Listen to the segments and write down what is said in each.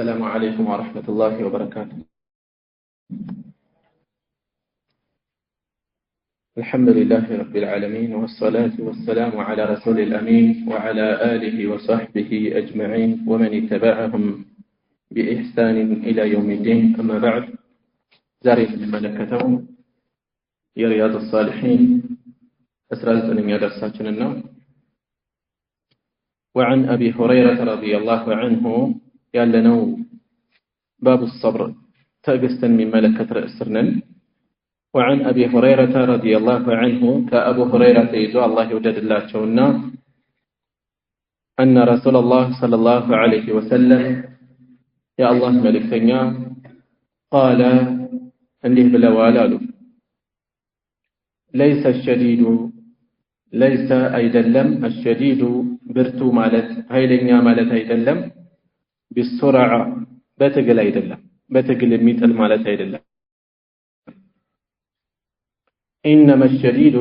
السلام عليكم ورحمة الله وبركاته. الحمد لله رب العالمين والصلاة والسلام على رسول الأمين وعلى آله وصحبه أجمعين ومن اتبعهم بإحسان إلى يوم الدين. أما بعد، زارين من ملكتهم يا رياض الصالحين أسرارة من يدرساتنا. وعن أبي هريرة رضي الله عنه يالنو باب الصبر تاقستا من ملكة رأسرنا. وعن أبي هريرة رضي الله عنه كأبو هريرة يزوى الله يوجد الله شونا أن رسول الله صلى الله عليه وسلم يا الله ملك ثنيا قال أنه بلوالال ليس الشديد ليس أيدلم الشديد برتو مالت هيلنيا مالت أيدلم بالسرعة بتقل أيدلم بتقل ميت المالت أيدلم إنما الشديد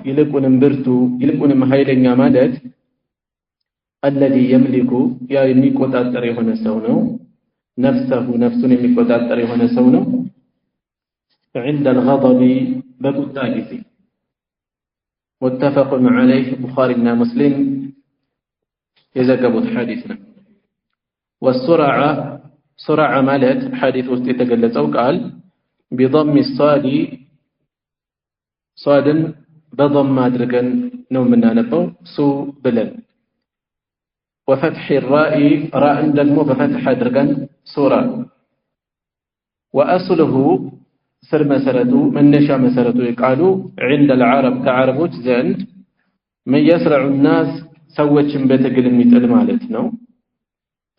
يلقون برتو يلقون هيلنيا مالت الذي يملك يا يميكو تاتري هنا سونو نفسه نفس يميكو تاتري هنا سونو عند الغضب بقطاقسي. متفق عليه بخاري ومسلم يزقبوا حديثنا. والسرعة سرعة مالت حديث استتقلت قال بضم الصاد صاد بضم مادرقا نومنا نبو سو بلن وفتح الراء راء دمو بفتح درقا سورة. وأصله سر مسرته من نشا مسرته يقالوا عند العرب كعربوች ዘንድ من يسرع الناس ሰዎችን በትግል የሚጥል ማለት ነው።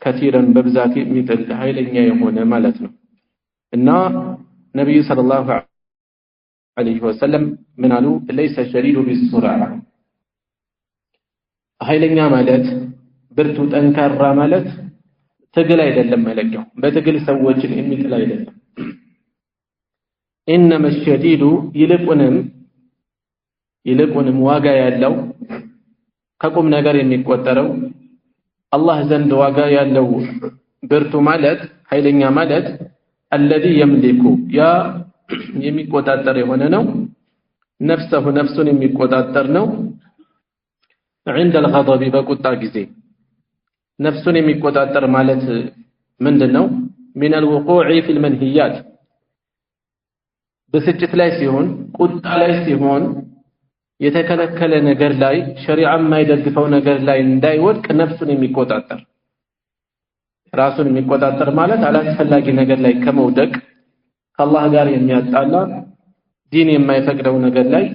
كثيرا በብዛት የሚጥል ኃይለኛ የሆነ ማለት ነው። እና ነብዩ ሰለላሁ ዐለይሂ ወሰለም ምን አሉ? ليس الشديد بالسرعة ኃይለኛ ማለት ብርቱ ጠንካራ ማለት ትግል አይደለም መለኪያው። በትግል ሰዎችን የሚጥል አይደለም። إنما الشديد يلقونم واقع يالله كقوم نقر يميقوترو الله زند واقع يالله برتو مالت هيلنيا مالت الذي يملك يا يميقوتاتر يهوننو نفسه نفس يميقوتاترنو عند الغضب بقطع ጊዜ نفس يميقوتاتر مالت ምንድነው? من الوقوع في المنهيات በስጭት ላይ ሲሆን ቁጣ ላይ ሲሆን የተከለከለ ነገር ላይ ሸሪዓ የማይደግፈው ነገር ላይ እንዳይወድቅ ነፍሱን የሚቆጣጠር ራሱን የሚቆጣጠር ማለት አላስፈላጊ ነገር ላይ ከመውደቅ ከአላህ ጋር የሚያጣላ ዲን የማይፈቅደው ነገር ላይ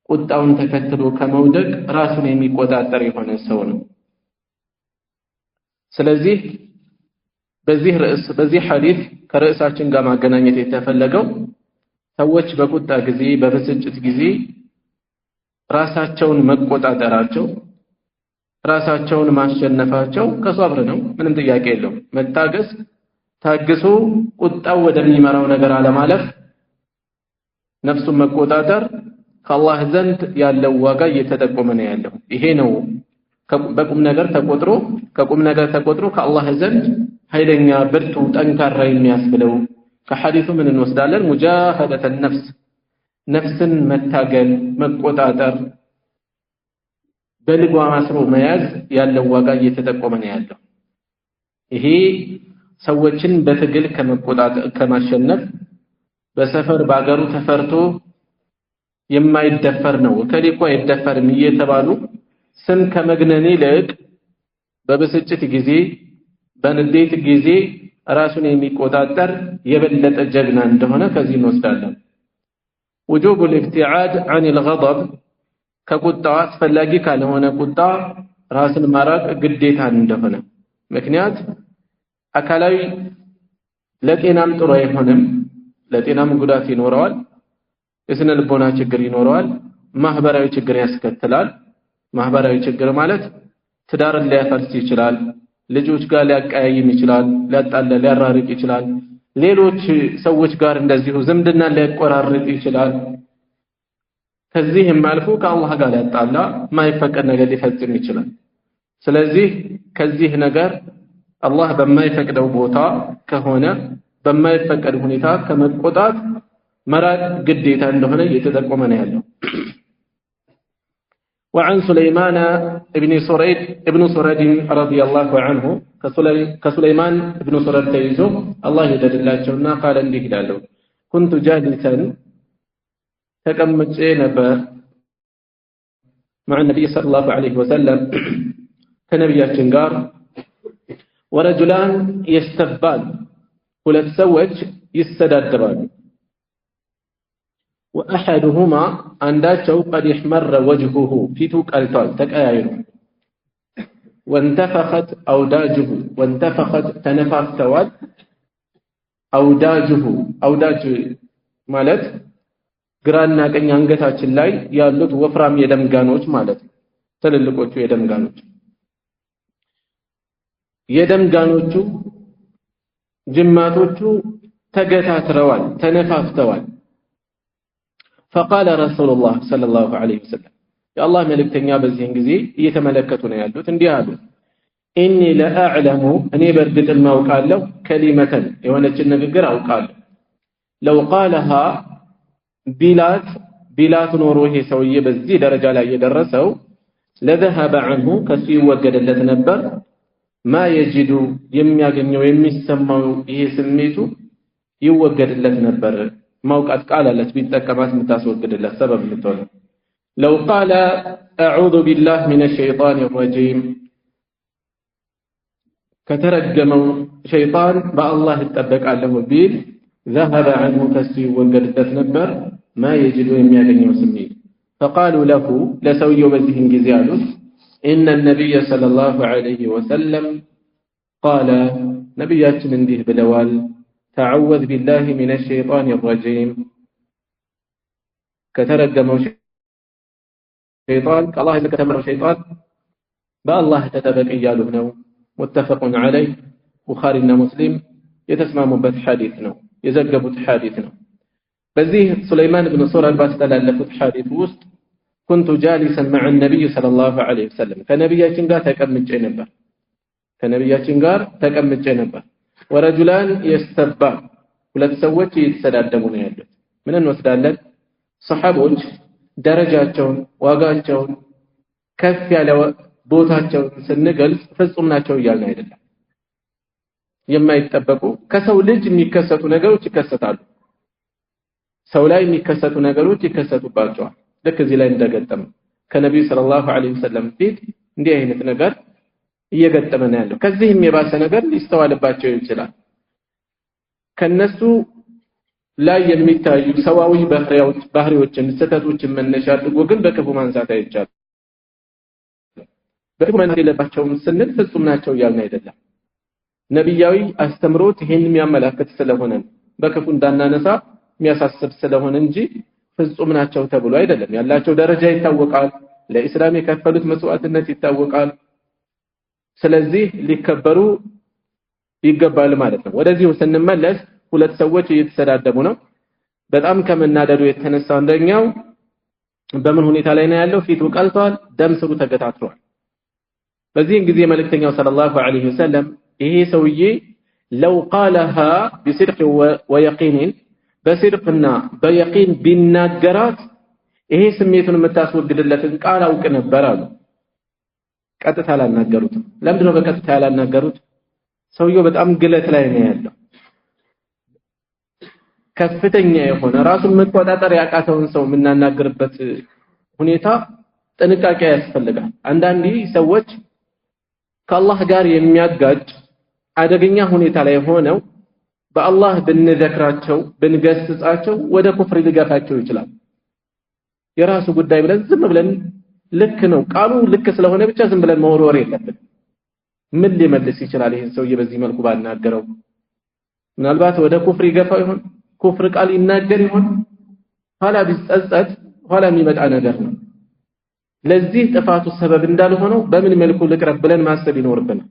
ቁጣውን ተከትሎ ከመውደቅ ራሱን የሚቆጣጠር የሆነ ሰው ነው። ስለዚህ በዚህ ሐዲስ ከርዕሳችን ጋር ማገናኘት የተፈለገው ሰዎች በቁጣ ጊዜ በብስጭት ጊዜ ራሳቸውን መቆጣጠራቸው ራሳቸውን ማሸነፋቸው ከሷብር ነው። ምንም ጥያቄ የለውም። መታገስ ታግሶ ቁጣው ወደሚመራው ነገር አለማለፍ ነፍሱን መቆጣጠር ከአላህ ዘንድ ያለው ዋጋ እየተጠቆመ ነው ያለው። ይሄ ነው በቁም ነገር ተቆጥሮ ከአላህ ዘንድ ኃይለኛ ብርቱ ጠንካራ የሚያስብለው። ከሐዲሱ ምን እንወስዳለን? ሙጃሃደተ ነፍስን መታገል መቆጣጠር በልጓ ማስሮ መያዝ ያለው ዋጋ እየተጠቆመ ነው ያለው። ይሄ ሰዎችን በትግል ከማሸነፍ በሰፈር ባገሩ ተፈርቶ የማይደፈር ነው። ከሊቆ አይደፈርም እየተባሉ ስም ከመግነን ይልቅ በብስጭት ጊዜ በንዴት ጊዜ ራሱን የሚቆጣጠር የበለጠ ጀግና እንደሆነ ከዚህ እንወስዳለን። وجوب الابتعاد عن الغضب ከቁጣ አስፈላጊ ካልሆነ ቁጣ ራስን ማራቅ ግዴታ እንደሆነ። ምክንያት አካላዊ ለጤናም ጥሩ አይሆንም፣ ለጤናም ጉዳት ይኖረዋል፣ የስነ ልቦና ችግር ይኖረዋል፣ ማህበራዊ ችግር ያስከትላል። ማህበራዊ ችግር ማለት ትዳርን ሊያፈርስ ይችላል፣ ልጆች ጋር ሊያቀያይም ይችላል፣ ሊያጣላ ሊያራርቅ ይችላል፣ ሌሎች ሰዎች ጋር እንደዚሁ ዝምድና ሊያቆራርጥ ይችላል። ከዚህም አልፎ ከአላህ ጋር ሊያጣላ ማይፈቀድ ነገር ሊፈጽም ይችላል። ስለዚህ ከዚህ ነገር አላህ በማይፈቅደው ቦታ ከሆነ በማይፈቀድ ሁኔታ ከመቆጣት መራቅ ግዴታ እንደሆነ እየተጠቆመ ነው ያለው። وعن سليمان ابن سرد رضي الله عنه كسليمان ابن سرد تيزو الله يدللاቸውና قال እንዲህ ይላል كنت جالسا ተቀምጬ ነበር مع النبي صلى الله عليه وسلم ከነብያችን ጋር ورجلان يستبان ሁለት ሰዎች ይሰዳደባሉ واحدهما አንዳቸው قد احمر وجهه ፊቱ ቀልቷል ተቀያይሮ وانتفخت اوداجه وانتفخت ተነፋፍተዋል اوداجه اوداج ማለት ግራና ቀኝ አንገታችን ላይ ያሉት ወፍራም የደም ጋኖች ማለት ትልልቆቹ የደም ጋኖች የደም ጋኖቹ ጅማቶቹ ተገታትረዋል ተነፋፍተዋል فقال رسول الله صلى الله عليه وسلم يا الله መልእክተኛ በዚህን ጊዜ እየተመለከቱ ነው ያሉት እንዲህ አሉ اني لا اعلم እኔ በርግጥ ማውቃለሁ ከሊመተን የሆነችን ንግግር አውቃለሁ لو قالها ቢላት ኖሮ ይሄ ሰውዬ በዚህ ደረጃ ላይ የደረሰው ለذهب عنه ከሱ ይወገደለት ነበር ما يجد የሚያገኘው የሚሰማው ይሄ ስሜቱ ይወገደለት ነበር موقعت قال لك بيتقمات متاسوقدለት سبب ልትሆን لو قال اعوذ بالله من الشيطان الرجيم ከተረገመው ሸይጣን በአላህ ይጠበቃለሁ ቢል ذهب عنه ከሲወገደለት ነበር ما يجد የሚያገኘው ስሜት فقالوا له ለሰውየው በዚህን ጊዜ አሉት ان النبي صلى الله عليه وسلم قال ነብያችን እንዲህ ብለዋል تعوذ بالله من الشيطان الرجيم كترجموا شيطان الله إذا كتمر شيطان بالله تتبق إياله نو متفق عليه بخاري ومسلم يتسمى مبث حديثنا يزقبوا حديثنا بزيه سليمان بن سرد باستلالفت حديث وسط كنت جالسا مع النبي صلى الله عليه وسلم فنبياتين قال تكمل جنبه ورجلان يستبان ሁለት ሰዎች ይተዳደሙ ነው ያሉት ምን እንወስዳለን ሰሃቦች ደረጃቸውን ዋጋቸውን ከፍ ያለ ቦታቸውን ስንገልጽ ፍጹም ናቸው እያልን አይደለም የማይጠበቁ ከሰው ልጅ የሚከሰቱ ነገሮች ይከሰታሉ ሰው ላይ የሚከሰቱ ነገሮች ይከሰቱባቸዋል ልክ እዚህ ላይ እንደገጠመ ከነብዩ ሰለላሁ ዐለይሂ ወሰለም ፊት እንዲህ አይነት ነገር እየገጠመ ነው ያለው ከዚህም የባሰ ነገር ሊስተዋልባቸው ይችላል ከነሱ ላይ የሚታዩ ሰዋዊ ባህሪዎችን ስተቶችን መነሻ አድርጎ ግን በክፉ ማንሳት አይቻልም በክፉ ማንሳት የለባቸውም ስንል ፍጹም ናቸው እያልን አይደለም ነብያዊ አስተምሮት ይሄን የሚያመላክት ስለሆነ በክፉ እንዳናነሳ የሚያሳስብ ስለሆነ እንጂ ፍጹም ናቸው ተብሎ አይደለም ያላቸው ደረጃ ይታወቃል ለእስላም የከፈሉት መስዋዕትነት ይታወቃል ስለዚህ ሊከበሩ ይገባል ማለት ነው ወደዚህ ስንመለስ ሁለት ሰዎች እየተሰዳደቡ ነው በጣም ከመናደዱ የተነሳ አንደኛው በምን ሁኔታ ላይ ነው ያለው ፊቱ ቀልቷል ደም ስሩ ተገታትሯል በዚህን ጊዜ መልእክተኛው ሰለላሁ ዐለይሂ ወሰለም ይሄ ሰውዬ لو قالها بصدق ويقين በስድቅና በየቂን ቢናገራት ይሄ ስሜቱን የምታስወግድለትን ቃል አውቅ ነበር አሉ ቀጥታ አላናገሩት ለምንድን ነው በቀጥታ ያላናገሩት ሰውየው በጣም ግለት ላይ ነው ያለው ከፍተኛ የሆነ ራሱን መቆጣጠር ያቃተውን ሰው የምናናገርበት ሁኔታ ጥንቃቄ ያስፈልጋል አንዳንዴ ሰዎች ከአላህ ጋር የሚያጋጭ አደገኛ ሁኔታ ላይ ሆነው በአላህ ብንዘክራቸው ብንገስጻቸው ወደ ኩፍር ሊገፋቸው ይችላል የራሱ ጉዳይ ብለን ዝም ብለን ልክ ነው ቃሉ ልክ ስለሆነ ብቻ ዝም ብለን መወርወር የለብንም ምን ሊመልስ ይችላል ይሄን ሰውዬ በዚህ መልኩ ባናገረው ምናልባት ወደ ኩፍር ይገፋው ይሆን ኩፍር ቃል ይናገር ይሆን ኋላ ቢጸጸት ኋላ የሚመጣ ነገር ነው ለዚህ ጥፋቱ ሰበብ እንዳልሆነው በምን መልኩ ልቅረብ ብለን ማሰብ ይኖርብናል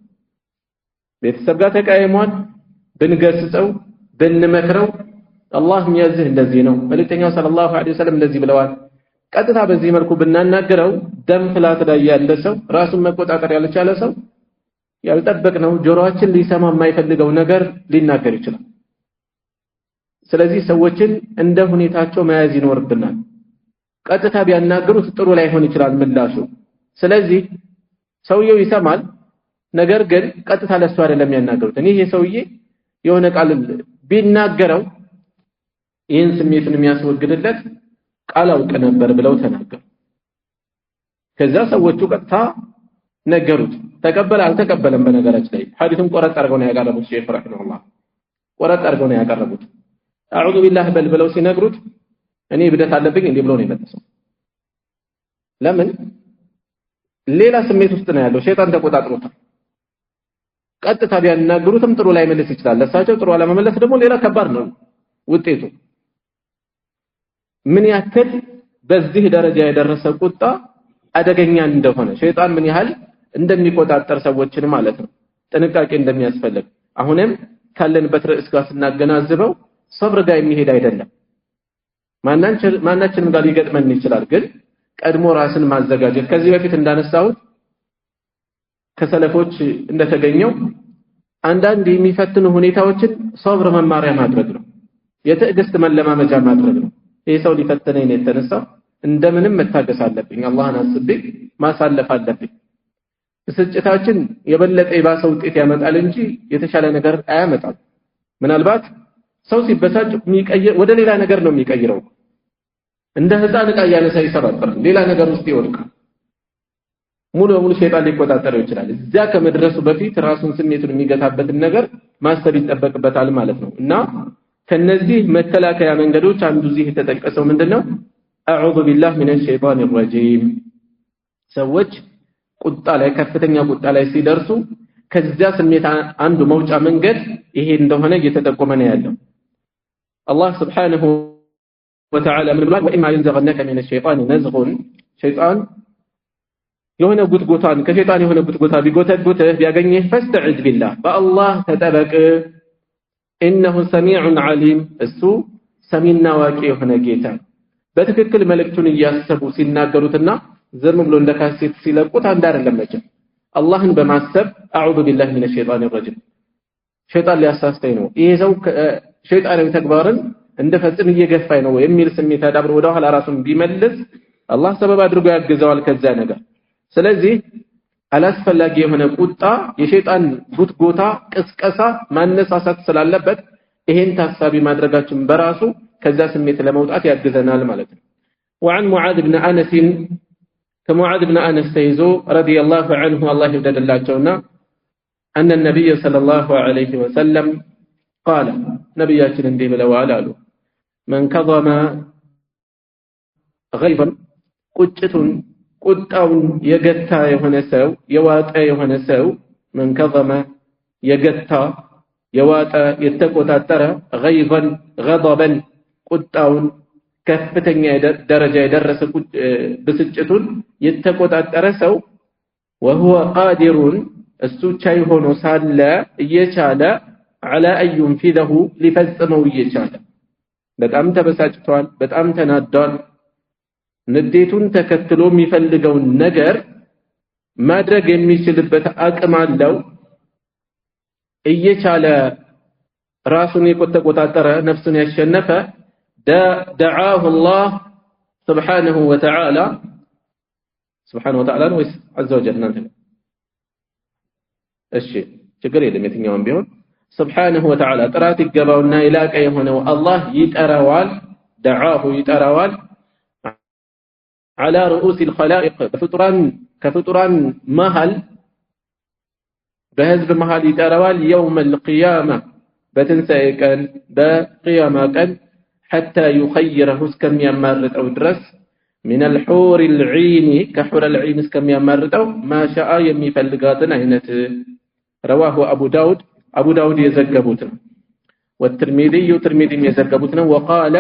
ቤተሰብ ጋር ተቃይሟል ብንገስጸው ብንመክረው አላህ የሚያዝህ እንደዚህ ነው መልእክተኛው ሰለላሁ ዐለይሂ ወሰለም እንደዚህ ብለዋል ቀጥታ በዚህ መልኩ ብናናገረው ደም ፍላት ላይ ያለ ሰው ራሱን መቆጣጠር ያልቻለ ሰው ያልጠበቅነው ጆሮአችን ሊሰማ የማይፈልገው ነገር ሊናገር ይችላል። ስለዚህ ሰዎችን እንደ ሁኔታቸው መያዝ ይኖርብናል። ቀጥታ ቢያናገሩት ጥሩ ላይሆን ይችላል ምላሹ። ስለዚህ ሰውየው ይሰማል፣ ነገር ግን ቀጥታ ለሱ አይደለም የሚያናገሩት። እኔ ይሄ ሰውዬ የሆነ ቃል ቢናገረው ይህን ስሜቱን የሚያስወግድለት ቃል አውቅ ነበር ብለው ተናገሩ። ከዛ ሰዎቹ ቀጥታ ነገሩት። ተቀበለ አልተቀበለም? በነገራችን ላይ ሐዲሱን ቆረጥ አድርገው ነው ያቀረቡት። ሼክ ረሂመሁላህ ቆረጥ አድርገው ነው ያቀረቡት። አዑዙ ቢላህ በል ብለው ሲነግሩት እኔ ብደት አለብኝ እንዴ ብሎ ነው የመለሰው። ለምን? ሌላ ስሜት ውስጥ ነው ያለው። ሸይጣን ተቆጣጥሮታል። ቀጥታ ቢያናግሩትም ጥሩ ላይ መልስ ይችላል። ለሳቸው ጥሩ አለመመለስ ደግሞ ሌላ ከባድ ነው ውጤቱ። ምን ያክል በዚህ ደረጃ የደረሰ ቁጣ አደገኛ እንደሆነ ሸይጣን ምን ያህል እንደሚቆጣጠር ሰዎችን ማለት ነው ጥንቃቄ እንደሚያስፈልግ አሁንም ካለንበት ርዕስ ጋር ስናገናዝበው ሰብር ጋር የሚሄድ አይደለም። ማናችንም ጋር ሊገጥመን ይችላል፣ ግን ቀድሞ ራስን ማዘጋጀት። ከዚህ በፊት እንዳነሳሁት ከሰለፎች እንደተገኘው አንዳንድ የሚፈትኑ ሁኔታዎችን ሰብር መማሪያ ማድረግ ነው፣ የትዕግስት መለማመጃ ማድረግ ነው። ይሄ ሰው ሊፈተነኝ ነው የተነሳው፣ እንደምንም መታገስ አለብኝ፣ አላህን አስቤ ማሳለፍ አለብኝ። ብስጭታችን የበለጠ የባሰ ውጤት ያመጣል እንጂ የተሻለ ነገር አያመጣም። ምናልባት ሰው ሲበሳጭ ወደ ሌላ ነገር ነው የሚቀይረው። እንደ ህፃን ዕቃ እያነሳ ይሰባበራል፣ ሌላ ነገር ውስጥ ይወድቃል። ሙሉ በሙሉ ሸይጣን ሊቆጣጠረው ይችላል። እዚያ ከመድረሱ በፊት ራሱን ስሜቱን የሚገታበትን ነገር ማሰብ ይጠበቅበታል ማለት ነው። እና ከነዚህ መከላከያ መንገዶች አንዱ እዚህ የተጠቀሰው ምንድነው? አዑዙ ቢላህ ሚነሽ ሸይጣን ረጂም። ሰዎች ቁጣ ላይ ከፍተኛ ቁጣ ላይ ሲደርሱ ከዚያ ስሜት አንዱ መውጫ መንገድ ይሄ እንደሆነ እየተጠቆመ ነው ያለው። አላህ Subhanahu Wa Ta'ala ምን ብሏል? ወኢማ ينزغنك من الشيطان نزغ ሸይጣን የሆነ ጉትጎታን ከሸይጣን የሆነ ጉትጎታ ቢጎተጉትህ ቢያገኝህ ፈስተዒዝ ቢላህ በአላህ ተጠበቅ። ኢነሁ ሰሚዑን ዓሊም እሱ ሰሚና ዋቂ የሆነ ጌታ። በትክክል መልእክቱን እያሰቡ ሲናገሩትና ዝም ብሎ እንደ ካሴት ሲለቁት አንድ አይደለም መቼም። አላህን በማሰብ አዑዙ ቢላህ ሚነ ሸይጣን ረጂም ሸይጣን ሊያሳስተኝ ነው፣ ይሄ ሰው ሸይጣናዊ ተግባርን እንደፈጽም እየገፋኝ ነው የሚል ስሜት አዳብሮ ወደ ኋላ ራሱን ቢመልስ አላህ ሰበብ አድርጎ ያግዘዋል ከዛ ነገር። ስለዚህ አላስፈላጊ የሆነ ቁጣ የሸይጣን ጉትጎታ ቅስቀሳ ማነሳሳት ስላለበት ይሄን ታሳቢ ማድረጋችን በራሱ ከዛ ስሜት ለመውጣት ያግዘናል ማለት ነው። وعن معاذ بن انس كمعاذ بن انس تيزو رضي الله عنه الله يوددلاچونا ان النبي صلى الله عليه وسلم قال نبياتنا እንዲህ ብለዋል አሉ من كظم غيظا ቁጭቱን ቁጣውን የገታ የሆነ ሰው የዋጠ የሆነ ሰው من كظم የገታ የዋጠ የተቆጣጠረ غيظا غضبا ቁጣውን ከፍተኛ ደረጃ የደረሰ ብስጭቱን የተቆጣጠረ ሰው وهو قادر እሱ ቻይ ሆኖ ሳለ እየቻለ على أن ينفذه ሊፈጽመው እየቻለ በጣም ተበሳጭቷል፣ በጣም ተናዷል። ንዴቱን ተከትሎ የሚፈልገውን ነገር ማድረግ የሚችልበት አቅም አለው። እየቻለ ራሱን የተቆጣጠረ ነፍሱን ያሸነፈ دعاه الله سبحانه وتعالى سبحانه وتعالى ወይስ عز وجل እናንተ እሺ ችግር የለም የትኛውም ቢሆን سبحانه وتعالى ጥራት ይገባውና ይላቀ የሆነው አላህ ይጠራዋል። دعاه ይጠራዋል على رؤوس الخلائق كفطران مهل بهزب مهل يتروال يوم القيامة بتنسى كان بقيامة كان حتى يخيره اسكم يمرت أو درس من الحور العين كحور العين اسكم يمرت أو ما شاء يمي فلقاتنا هنا رواه أبو داود يزقبوتنا والترمذي يزقبوتنا وقال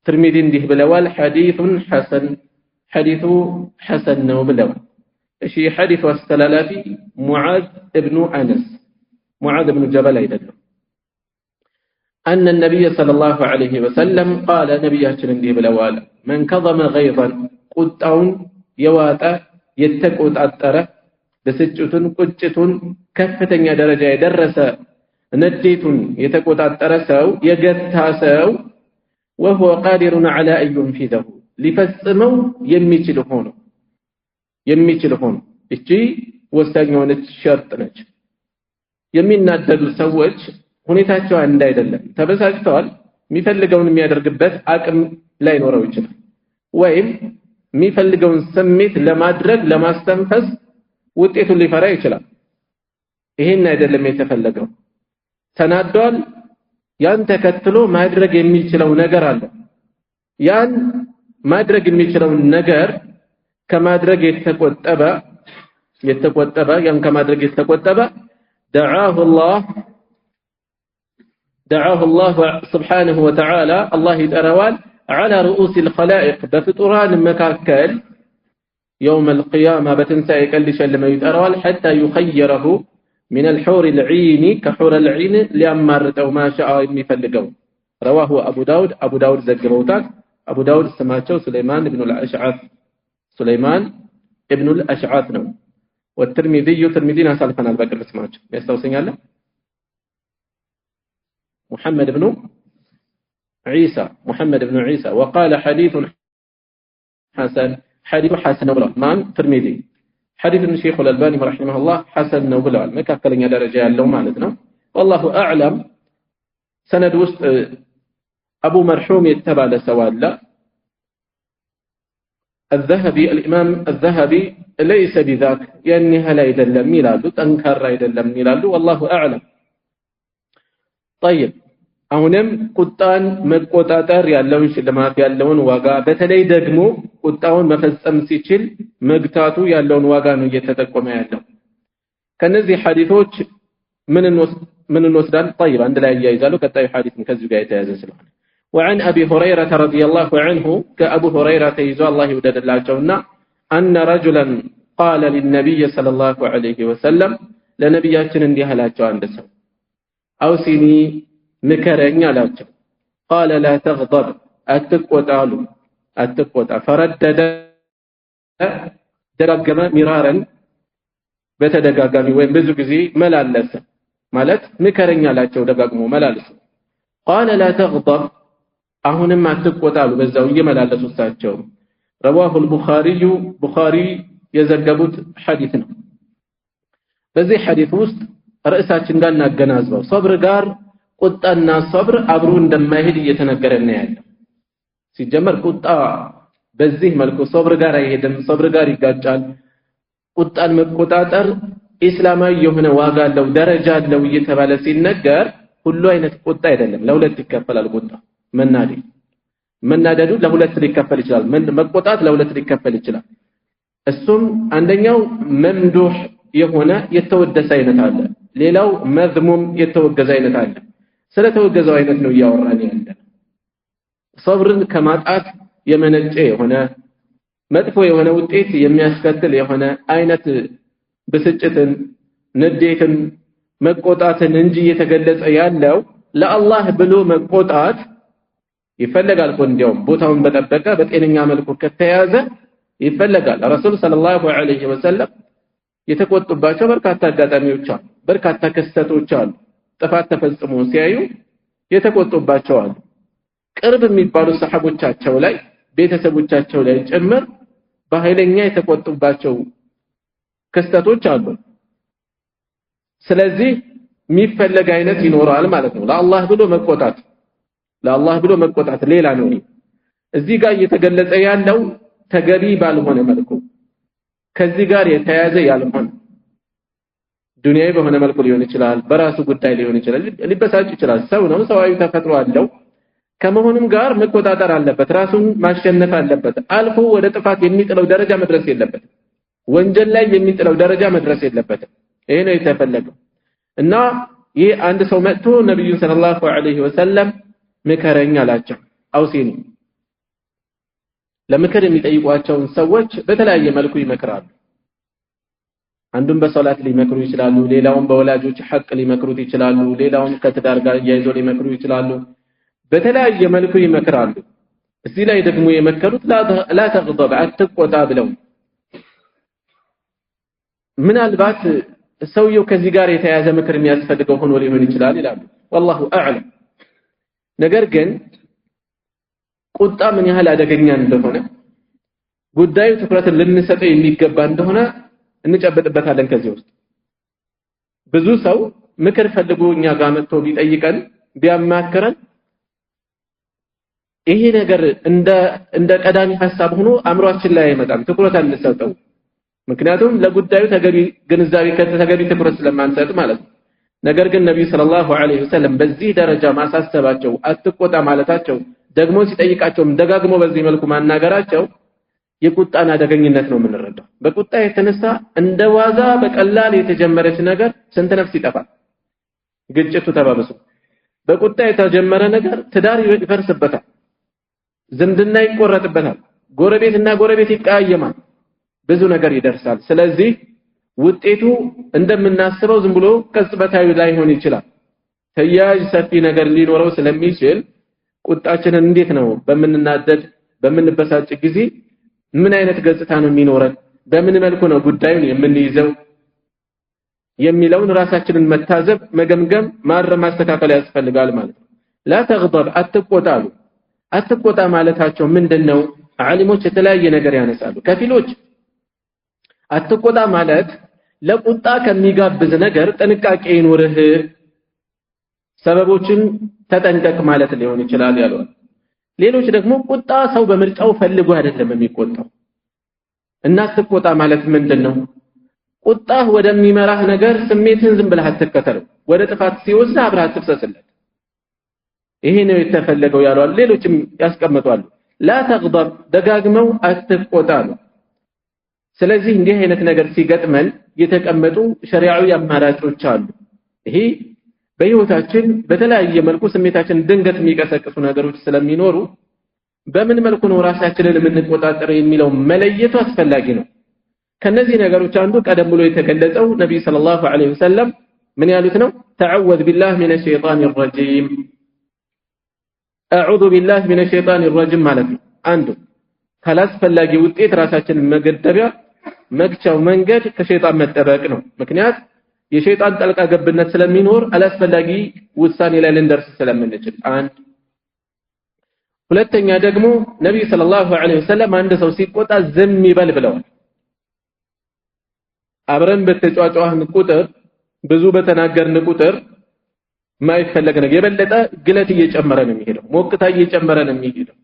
ترمذي عنده بلوال حديث حسن نو بلوال شي حديث واستلالاتي معاذ بن جبل أيضا أن النبي صلى الله عليه وسلم قال نبياتنا عنده بلوال من كظم غيظا قطعون يواتا يتقوت أتره ብስጭቱን ቁጭቱን ከፍተኛ ደረጃ የደረሰ ንዴቱን የተቆጣጠረ ሰው የገታ ሰው وهو قادر على أن ينفذه ሊፈጽመው የሚችል ሆኖ እቺ ወሳኝ የሆነች ሸርጥ ነች። የሚናደዱ ሰዎች ሁኔታቸው አንድ አይደለም። ተበሳጭተዋል፣ የሚፈልገውን የሚያደርግበት አቅም ላይኖረው ይችላል። ወይም የሚፈልገውን ስሜት ለማድረግ ለማስተንፈስ ውጤቱን ሊፈራ ይችላል። ይሄን አይደለም የተፈለገው። ተናዷል፣ ያን ተከትሎ ማድረግ የሚችለው ነገር አለ። ያን ማድረግ የሚችለው ነገር ከማድረግ የተቆጠበ ያን ከማድረግ የተቆጠበ دعاه الله سبحانه وتعالى الله يتروال على رؤوس الخلائق بفطران مكاكل يوم القيامة بتنسى كل شيء لما يتروال حتى يخيره من الحور العين كحور العين لأمرت أو ما شاء يفلقون. رواه أبو داود زجبوتات أبو داود سماته سليمان ابن الأشعث نو والترمذي سالفنا البكر سماته يستوصين الله محمد بن عيسى وقال حديث حسن بالرحمن ترمذي حديث الشيخ الألباني رحمه الله حسن وبلال ما كفلنا درجة اللو معناتنا والله أعلم سند وسط أبو مرحوم يتبع لسواد لا الإمام الذهبي ليس بذاك يعني هلا يدلم ميلاده تنكر يدلم ميلاده والله أعلم. طيب አሁንም ቁጣን መቆጣጠር ያለውን ሽልማት ያለውን ዋጋ በተለይ ደግሞ ቁጣውን መፈጸም ሲችል መግታቱ ያለውን ዋጋ ነው እየተጠቆመ ያለው። ከነዚህ ሐዲሶች ምን እንወስዳለን? طيب አንድ ላይ ያያይዛሉ። ቀጣዩ ሐዲስ ከዚህ ጋር የተያያዘ ስለሆነ وعن ابي هريره رضي الله عنه كابو هريره تيزو الله يوددلاچونا ان رجلا قال للنبي صلى الله عليه وسلم ለነብያችን እንዲህ አላቸው አንድ ሰው አውሲኒ ምከረኝ አላቸው። قال لا تغضب አትቆጣ ፈረደደ ደጋገመ ሚራረን በተደጋጋሚ ወይም ብዙ ጊዜ መላለሰ ማለት ምከረኝ አላቸው ደጋግሞ መላለሰ። قال لا تغضب አሁንም አትቆጣሉ በዛው እየመላለሱ ሳቸው رواه البخاري የዘገቡት ሐዲስ ነው። በዚህ ሐዲስ ውስጥ ርዕሳችን ጋር እናገናዝበው ሶብር ጋር ቁጣና ሶብር አብሮ እንደማይሄድ እየተነገረን ያለው። ሲጀመር ቁጣ በዚህ መልኩ ሶብር ጋር አይሄድም፣ ሶብር ጋር ይጋጫል። ቁጣን መቆጣጠር እስላማዊ የሆነ ዋጋ አለው፣ ደረጃ አለው እየተባለ ሲነገር ሁሉ አይነት ቁጣ አይደለም። ለሁለት ይከፈላል ቁጣ። መናደዱ ለሁለት ሊከፈል ይችላል። መቆጣት ለሁለት ሊከፈል ይችላል። እሱም አንደኛው መምዱህ የሆነ የተወደሰ አይነት አለ፣ ሌላው መዝሙም የተወገዘ አይነት አለ። ስለተወገዘው አይነት ነው እያወራን ያለ። ሶብርን ከማጣት የመነጨ የሆነ መጥፎ የሆነ ውጤት የሚያስከትል የሆነ አይነት ብስጭትን፣ ንዴትን፣ መቆጣትን እንጂ የተገለጸ ያለው ለአላህ ብሎ መቆጣት ይፈልጋል። እንዲያውም ቦታውን በጠበቀ በጤነኛ መልኩ ከተያዘ ይፈልጋል። ረሱል ሰለላሁ ዐለይሂ ወሰለም የተቆጡባቸው በርካታ አጋጣሚዎች አሉ፣ በርካታ ክስተቶች አሉ። ጥፋት ተፈጽሞ ሲያዩ የተቆጡባቸው አሉ። ቅርብ የሚባሉ ሰሃቦቻቸው ላይ ቤተሰቦቻቸው ላይ ጭምር በኃይለኛ የተቆጡባቸው ክስተቶች አሉ። ስለዚህ የሚፈለግ አይነት ይኖራል ማለት ነው። ለአላህ ብሎ መቆጣት ሌላ ነው። እዚህ ጋር እየተገለጸ ያለው ተገቢ ባልሆነ መልኩ ከዚህ ጋር የተያያዘ ያልሆነ ዱንያዊ በሆነ መልኩ ሊሆን ይችላል፣ በራሱ ጉዳይ ሊሆን ይችላል፣ ሊበሳጭ ይችላል። ሰው ነው፣ ሰዋዊ ተፈጥሮ አለው። ከመሆኑም ጋር መቆጣጠር አለበት፣ ራሱን ማሸነፍ አለበት። አልፎ ወደ ጥፋት የሚጥለው ደረጃ መድረስ የለበትም፣ ወንጀል ላይ የሚጥለው ደረጃ መድረስ የለበትም። ይሄ ነው የተፈለገው። እና ይህ አንድ ሰው መጥቶ ነብዩን ሰለላሁ ዐለይሂ ወሰለም ምከረኝ አላቸው። አውሲኒ ለምክር የሚጠይቋቸውን ሰዎች በተለያየ መልኩ ይመክራሉ። አንዱን በሶላት ሊመክሩ ይችላሉ፣ ሌላውን በወላጆች ሐቅ ሊመክሩት ይችላሉ፣ ሌላውን ከትዳር ጋር ያይዞ ሊመክሩ ይችላሉ። በተለያየ መልኩ ይመክራሉ። እዚህ ላይ ደግሞ የመከሩት ላ ተግضب አትቆጣ ብለው ምናልባት ሰውየው ከዚህ ጋር የተያያዘ ምክር የሚያስፈልገው ሆኖ ሊሆን ይችላል ይላሉ والله اعلم ነገር ግን ቁጣ ምን ያህል አደገኛ እንደሆነ ጉዳዩ ትኩረትን ልንሰጠው የሚገባ እንደሆነ እንጨብጥበታለን ከዚህ ውስጥ ብዙ ሰው ምክር ፈልጎ እኛ ጋር መጥቶ ቢጠይቀን ቢያማክረን ይሄ ነገር እንደ ቀዳሚ ሐሳብ ሆኖ አምሮአችን ላይ አይመጣም ትኩረት አንሰጠው ምክንያቱም ለጉዳዩ ተገቢ ግንዛቤ ከተገቢ ትኩረት ስለማንሰጥ ማለት ነው ነገር ግን ነብዩ ሰለላሁ ዐለይሂ ወሰለም በዚህ ደረጃ ማሳሰባቸው አትቆጣ ማለታቸው ደግሞ ሲጠይቃቸው ደጋግሞ በዚህ መልኩ ማናገራቸው የቁጣን አደገኝነት ነው የምንረዳው በቁጣ የተነሳ እንደ ዋዛ በቀላል የተጀመረች ነገር ስንት ነፍስ ይጠፋል ግጭቱ ተባብሶ በቁጣ የተጀመረ ነገር ትዳር ይፈርስበታል ዝምድና ይቆረጥበታል ጎረቤትና ጎረቤት ይቀያየማል ብዙ ነገር ይደርሳል ስለዚህ ውጤቱ እንደምናስበው ዝም ብሎ ቅጽበታዊ ላይሆን ይችላል ተያያዥ ሰፊ ነገር ሊኖረው ስለሚችል ቁጣችንን እንዴት ነው በመንናደድ በመንበሳጭ ጊዜ ምን አይነት ገጽታ ነው የሚኖረን በምን መልኩ ነው ጉዳዩን የምንይዘው የሚለውን ራሳችንን መታዘብ መገምገም ማረም ማስተካከል ያስፈልጋል ማለት ነው لا تغضب አትቆጣሉ አትቆጣ ማለታቸው ምንድነው ዓሊሞች የተለያየ ነገር ያነሳሉ ከፊሎች አትቆጣ ማለት ለቁጣ ከሚጋብዝ ነገር ጥንቃቄ ይኖርህ ሰበቦችን ተጠንቀቅ ማለት ሊሆን ይችላል ያለው ሌሎች ደግሞ ቁጣ ሰው በምርጫው ፈልጎ አይደለም የሚቆጣው እና አትቆጣ ማለት ምንድነው ቁጣ ወደሚመራህ ነገር ስሜትን ዝም ብለህ አትከተለው ወደ ጥፋት ሲወስድ አብረህ አትፍሰስለት ይሄ ነው የተፈለገው ያለው ሌሎችም ያስቀምጣሉ لا تغضب ደጋግመው አትቆጣሉ ስለዚህ እንዲህ አይነት ነገር ሲገጥመን የተቀመጡ ሸሪዓዊ አማራጮች አሉ ይሄ በህይወታችን በተለያየ መልኩ ስሜታችን ድንገት የሚቀሰቅሱ ነገሮች ስለሚኖሩ በምን መልኩ ነው ራሳችንን የምንቆጣጠር የሚለው መለየቱ አስፈላጊ ነው ከነዚህ ነገሮች አንዱ ቀደም ብሎ የተገለጸው ነብዩ ሰለላሁ ዐለይሂ ወሰለም ምን ያሉት ነው ተዓወዝ ቢላህ ሚነ ሸይጣን الرجيم አዑዙ ቢላህ ሚነ ሸይጣን الرجيم ማለት ነው አንዱ ካላስፈላጊ ውጤት ራሳችንን መገደቢያ መክቻው መንገድ ከሸይጣን መጠበቅ ነው ምክንያት የሸይጣን ጣልቃ ገብነት ስለሚኖር አላስፈላጊ ውሳኔ ላይ ልንደርስ ስለምንችል አንድ ሁለተኛ ደግሞ ነብዩ ሰለላሁ ዐለይሂ ወሰለም አንድ ሰው ሲቆጣ ዝም ይበል ብለዋል አብረን በተጫጫዋን ቁጥር ብዙ በተናገርን ቁጥር ማይፈለግ ነገር የበለጠ ግለት እየጨመረ ነው የሚሄደው ሞቅታ እየጨመረ ነው የሚሄደው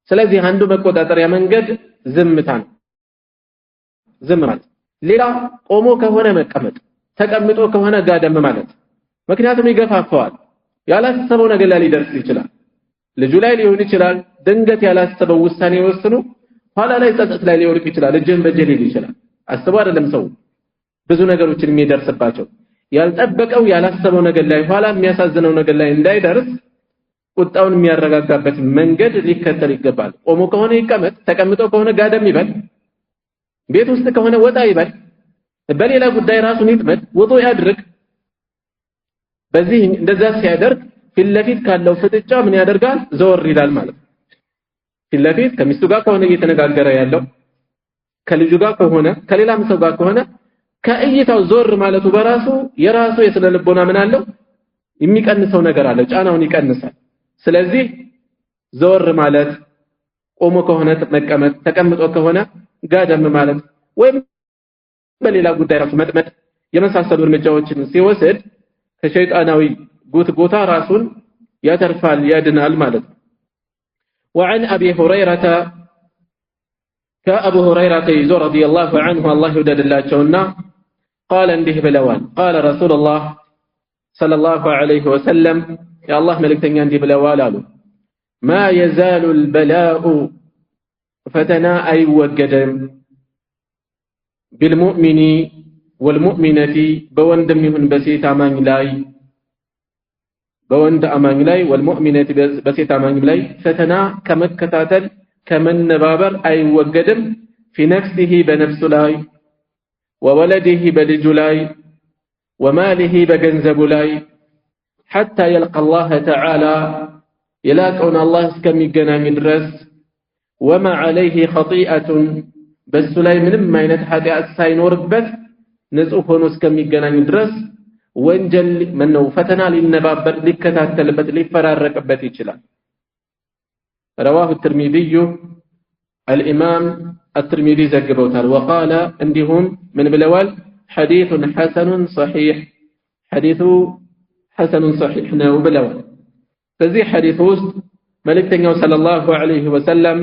ስለዚህ አንዱ መቆጣጠሪያ መንገድ ዝምታ ነው ዝም ማለት ሌላ ቆሞ ከሆነ መቀመጥ ተቀምጦ ከሆነ ጋደም ማለት ምክንያቱም ይገፋፋዋል ያላሰበው ነገር ላይ ሊደርስ ይችላል ልጁ ላይ ሊሆን ይችላል ድንገት ያላሰበው ውሳኔ ወስኖ ኋላ ላይ ጸጸት ላይ ሊወርቅ ይችላል እጅን በጀል ይችላል አስበው አይደለም ሰው ብዙ ነገሮችን የሚደርስባቸው ያልጠበቀው ያላሰበው ነገር ላይ ኋላ የሚያሳዝነው ነገር ላይ እንዳይደርስ ቁጣውን የሚያረጋጋበት መንገድ ሊከተል ይገባል ቆሞ ከሆነ ይቀመጥ ተቀምጦ ከሆነ ጋደም ይበል ቤት ውስጥ ከሆነ ወጣ ይበል በሌላ ጉዳይ ራሱን ይጥመድ ወጣው ያድርግ በዚህ እንደዛ ሲያደርግ ፊትለፊት ካለው ፍጥጫ ምን ያደርጋል ዘወር ይላል ማለት ፊትለፊት ከሚስቱ ጋር ከሆነ እየተነጋገረ ያለው ከልጁ ጋር ከሆነ ከሌላም ሰው ጋር ከሆነ ከእይታው ዞር ማለቱ በራሱ የራሱ የስነ ልቦና ምን አለው የሚቀንሰው ነገር አለ ጫናውን ይቀንሳል ስለዚህ ዘወር ማለት ቆሞ ከሆነ መቀመጥ ተቀምጦ ከሆነ ጋደም ማለት ወይም በሌላ ጉዳይ ራሱ መጥመጥ የመሳሰሉ እርምጃዎችን ሲወስድ ከሸይጣናዊ ጉትጎታ ራሱን ያተርፋል ያድናል ማለት ነው وعن ابي هريره كابو هريره يزور رضي الله عنه الله يوددلاچونا قال እንዲህ ብለዋል قال رسول الله صلى الله عليه وسلم يا الله መልእክተኛ እንዲህ ብለዋል አሉ ما يزال البلاء فتنا አይወገድም بالمؤمن والمؤمنة بوندم يهن بسيط አማኝ ላይ በወንድ አማኝ ላይ والمؤمنة በሴት አማኝ ላይ ፈተና ከመከታተል ከመነባበር አይወገድም في نفسه በነፍሱ ላይ وولده በልጁ ላይ وماله በገንዘቡ ላይ حتى يلقى الله تعالى يلاقون الله እስከሚገናኝ ድረስ وما عليه خطيئة በሱ ላይ ምንም አይነት ኃጢአት ሳይኖርበት ንጹህ ሆኖ እስከሚገናኙ ድረስ ወንጀል ምነው ፈተና ሊነባበር ሊከታተልበት ሊፈራረቅበት ይችላል። رواه الترمذي الإمام الترمذي ዘግበውታል። وقال እንዲሁም ምን ብለዋል? حديث حسن صحيح حديث حسن صحيح ነው ብለዋል። በዚህ ሐዲስ ውስጥ መልእክተኛው ሰለላሁ ዐለይሂ ወሰለም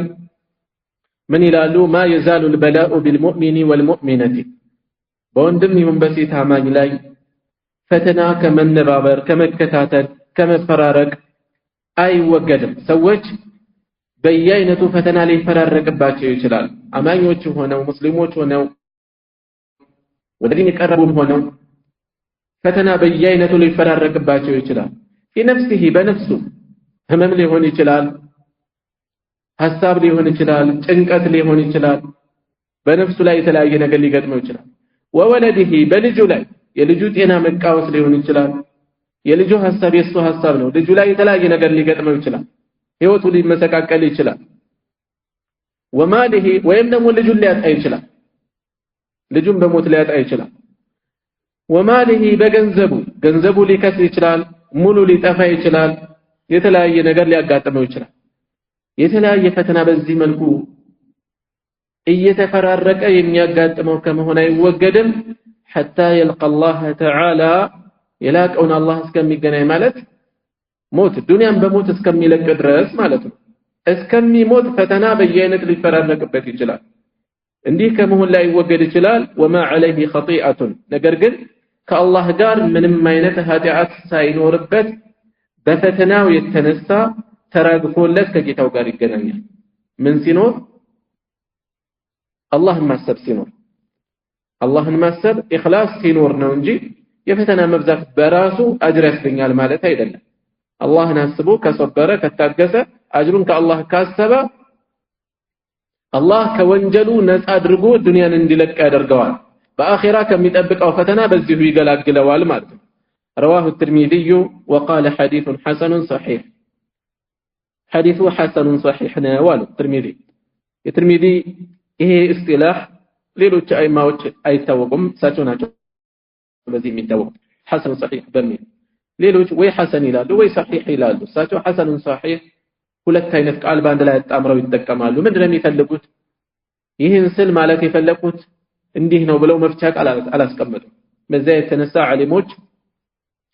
ምን ይላሉ? ما يزال البلاء بالمؤمن والمؤمنة በወንድም ይሁን በሴት አማኝ ላይ ፈተና ከመነባበር ከመከታተል ከመፈራረቅ አይወገድም። ሰዎች በየአይነቱ ፈተና ሊፈራረቅባቸው ይችላል። አማኞች ሆነው ሙስሊሞች ሆነው ወደ ዲን የቀረቡም ሆነው ፈተና በየአይነቱ ሊፈራረቅባቸው ይችላል። በነፍሲሂ በነፍሱ ህመም ሊሆን ይችላል፣ ሐሳብ ሊሆን ይችላል፣ ጭንቀት ሊሆን ይችላል። በነፍሱ ላይ የተለያየ ነገር ሊገጥመው ይችላል። ወወለዲሂ በልጁ ላይ የልጁ ጤና መቃወስ ሊሆን ይችላል። የልጁ ሐሳብ የሱ ሐሳብ ነው። ልጁ ላይ የተለያየ ነገር ሊገጥመው ይችላል። ህይወቱ ሊመሰቃቀል ይችላል። ወማሊሂ ወይም ደግሞ ልጁን ሊያጣ ይችላል። ልጁን በሞት ሊያጣ ይችላል። ወማሊሂ ገንዘቡ ሊከስር ይችላል። ሙሉ ሊጠፋ ይችላል። የተለያየ ነገር ሊያጋጥመው ይችላል። የተለያየ ፈተና በዚህ መልኩ እየተፈራረቀ የሚያጋጥመው ከመሆን አይወገድም حتى يلقى الله تعالى يلاقون الله እስከሚገናኝ ማለት ሞት ዱንያን በሞት እስከሚለቅ ድረስ ማለት ነው። እስከሚሞት ፈተና በየአይነት ሊፈራረቅበት ይችላል። እንዲህ ከመሆን ላይ ይወገድ ይችላል። وما عليه خطيئة ነገር ግን ከአላህ ጋር ምንም አይነት ኃጢአት ሳይኖርበት በፈተናው የተነሳ ተራግፎለት ከጌታው ጋር ይገናኛል። ምን ሲኖር? አላህን ማሰብ ሲኖር፣ አላህን ማሰብ ኢኽላስ ሲኖር ነው እንጂ የፈተና መብዛት በራሱ አጅር ያስገኛል ማለት አይደለም። አላህን አስቦ ከሰበረ ከታገሰ አጅሩን ከአላህ ካሰበ አላህ ከወንጀሉ ነፃ አድርጎ ዱንያን እንዲለቅ ያደርገዋል። በአኺራ ከሚጠብቀው ፈተና በዚሁ ይገላግለዋል ማለት ነው። رواه الترمذي وقال حديث حسن صحيح حديث حسن صحيح نوال الترمذي الترمذي ይሄ እስጢላህ ሌሎች አይማዎች አይታወቁም፣ እሳቸው ናቸው በዚህ የሚታወቁት። ሐሰን صحيح በሚል ሌሎች ወይ ሐሰን ይላሉ ወይ صحيح ይላሉ። እሳቸው ሐሰኑን صحيح ሁለት አይነት ቃል ባንድ ላይ አጣምረው ይጠቀማሉ። ምንድነው የሚፈልጉት? ይህን ስል ማለት የፈለቁት እንዲህ ነው ብለው መፍቻ ቃል አላስቀመጡም። በዛ የተነሳ ዓሊሞች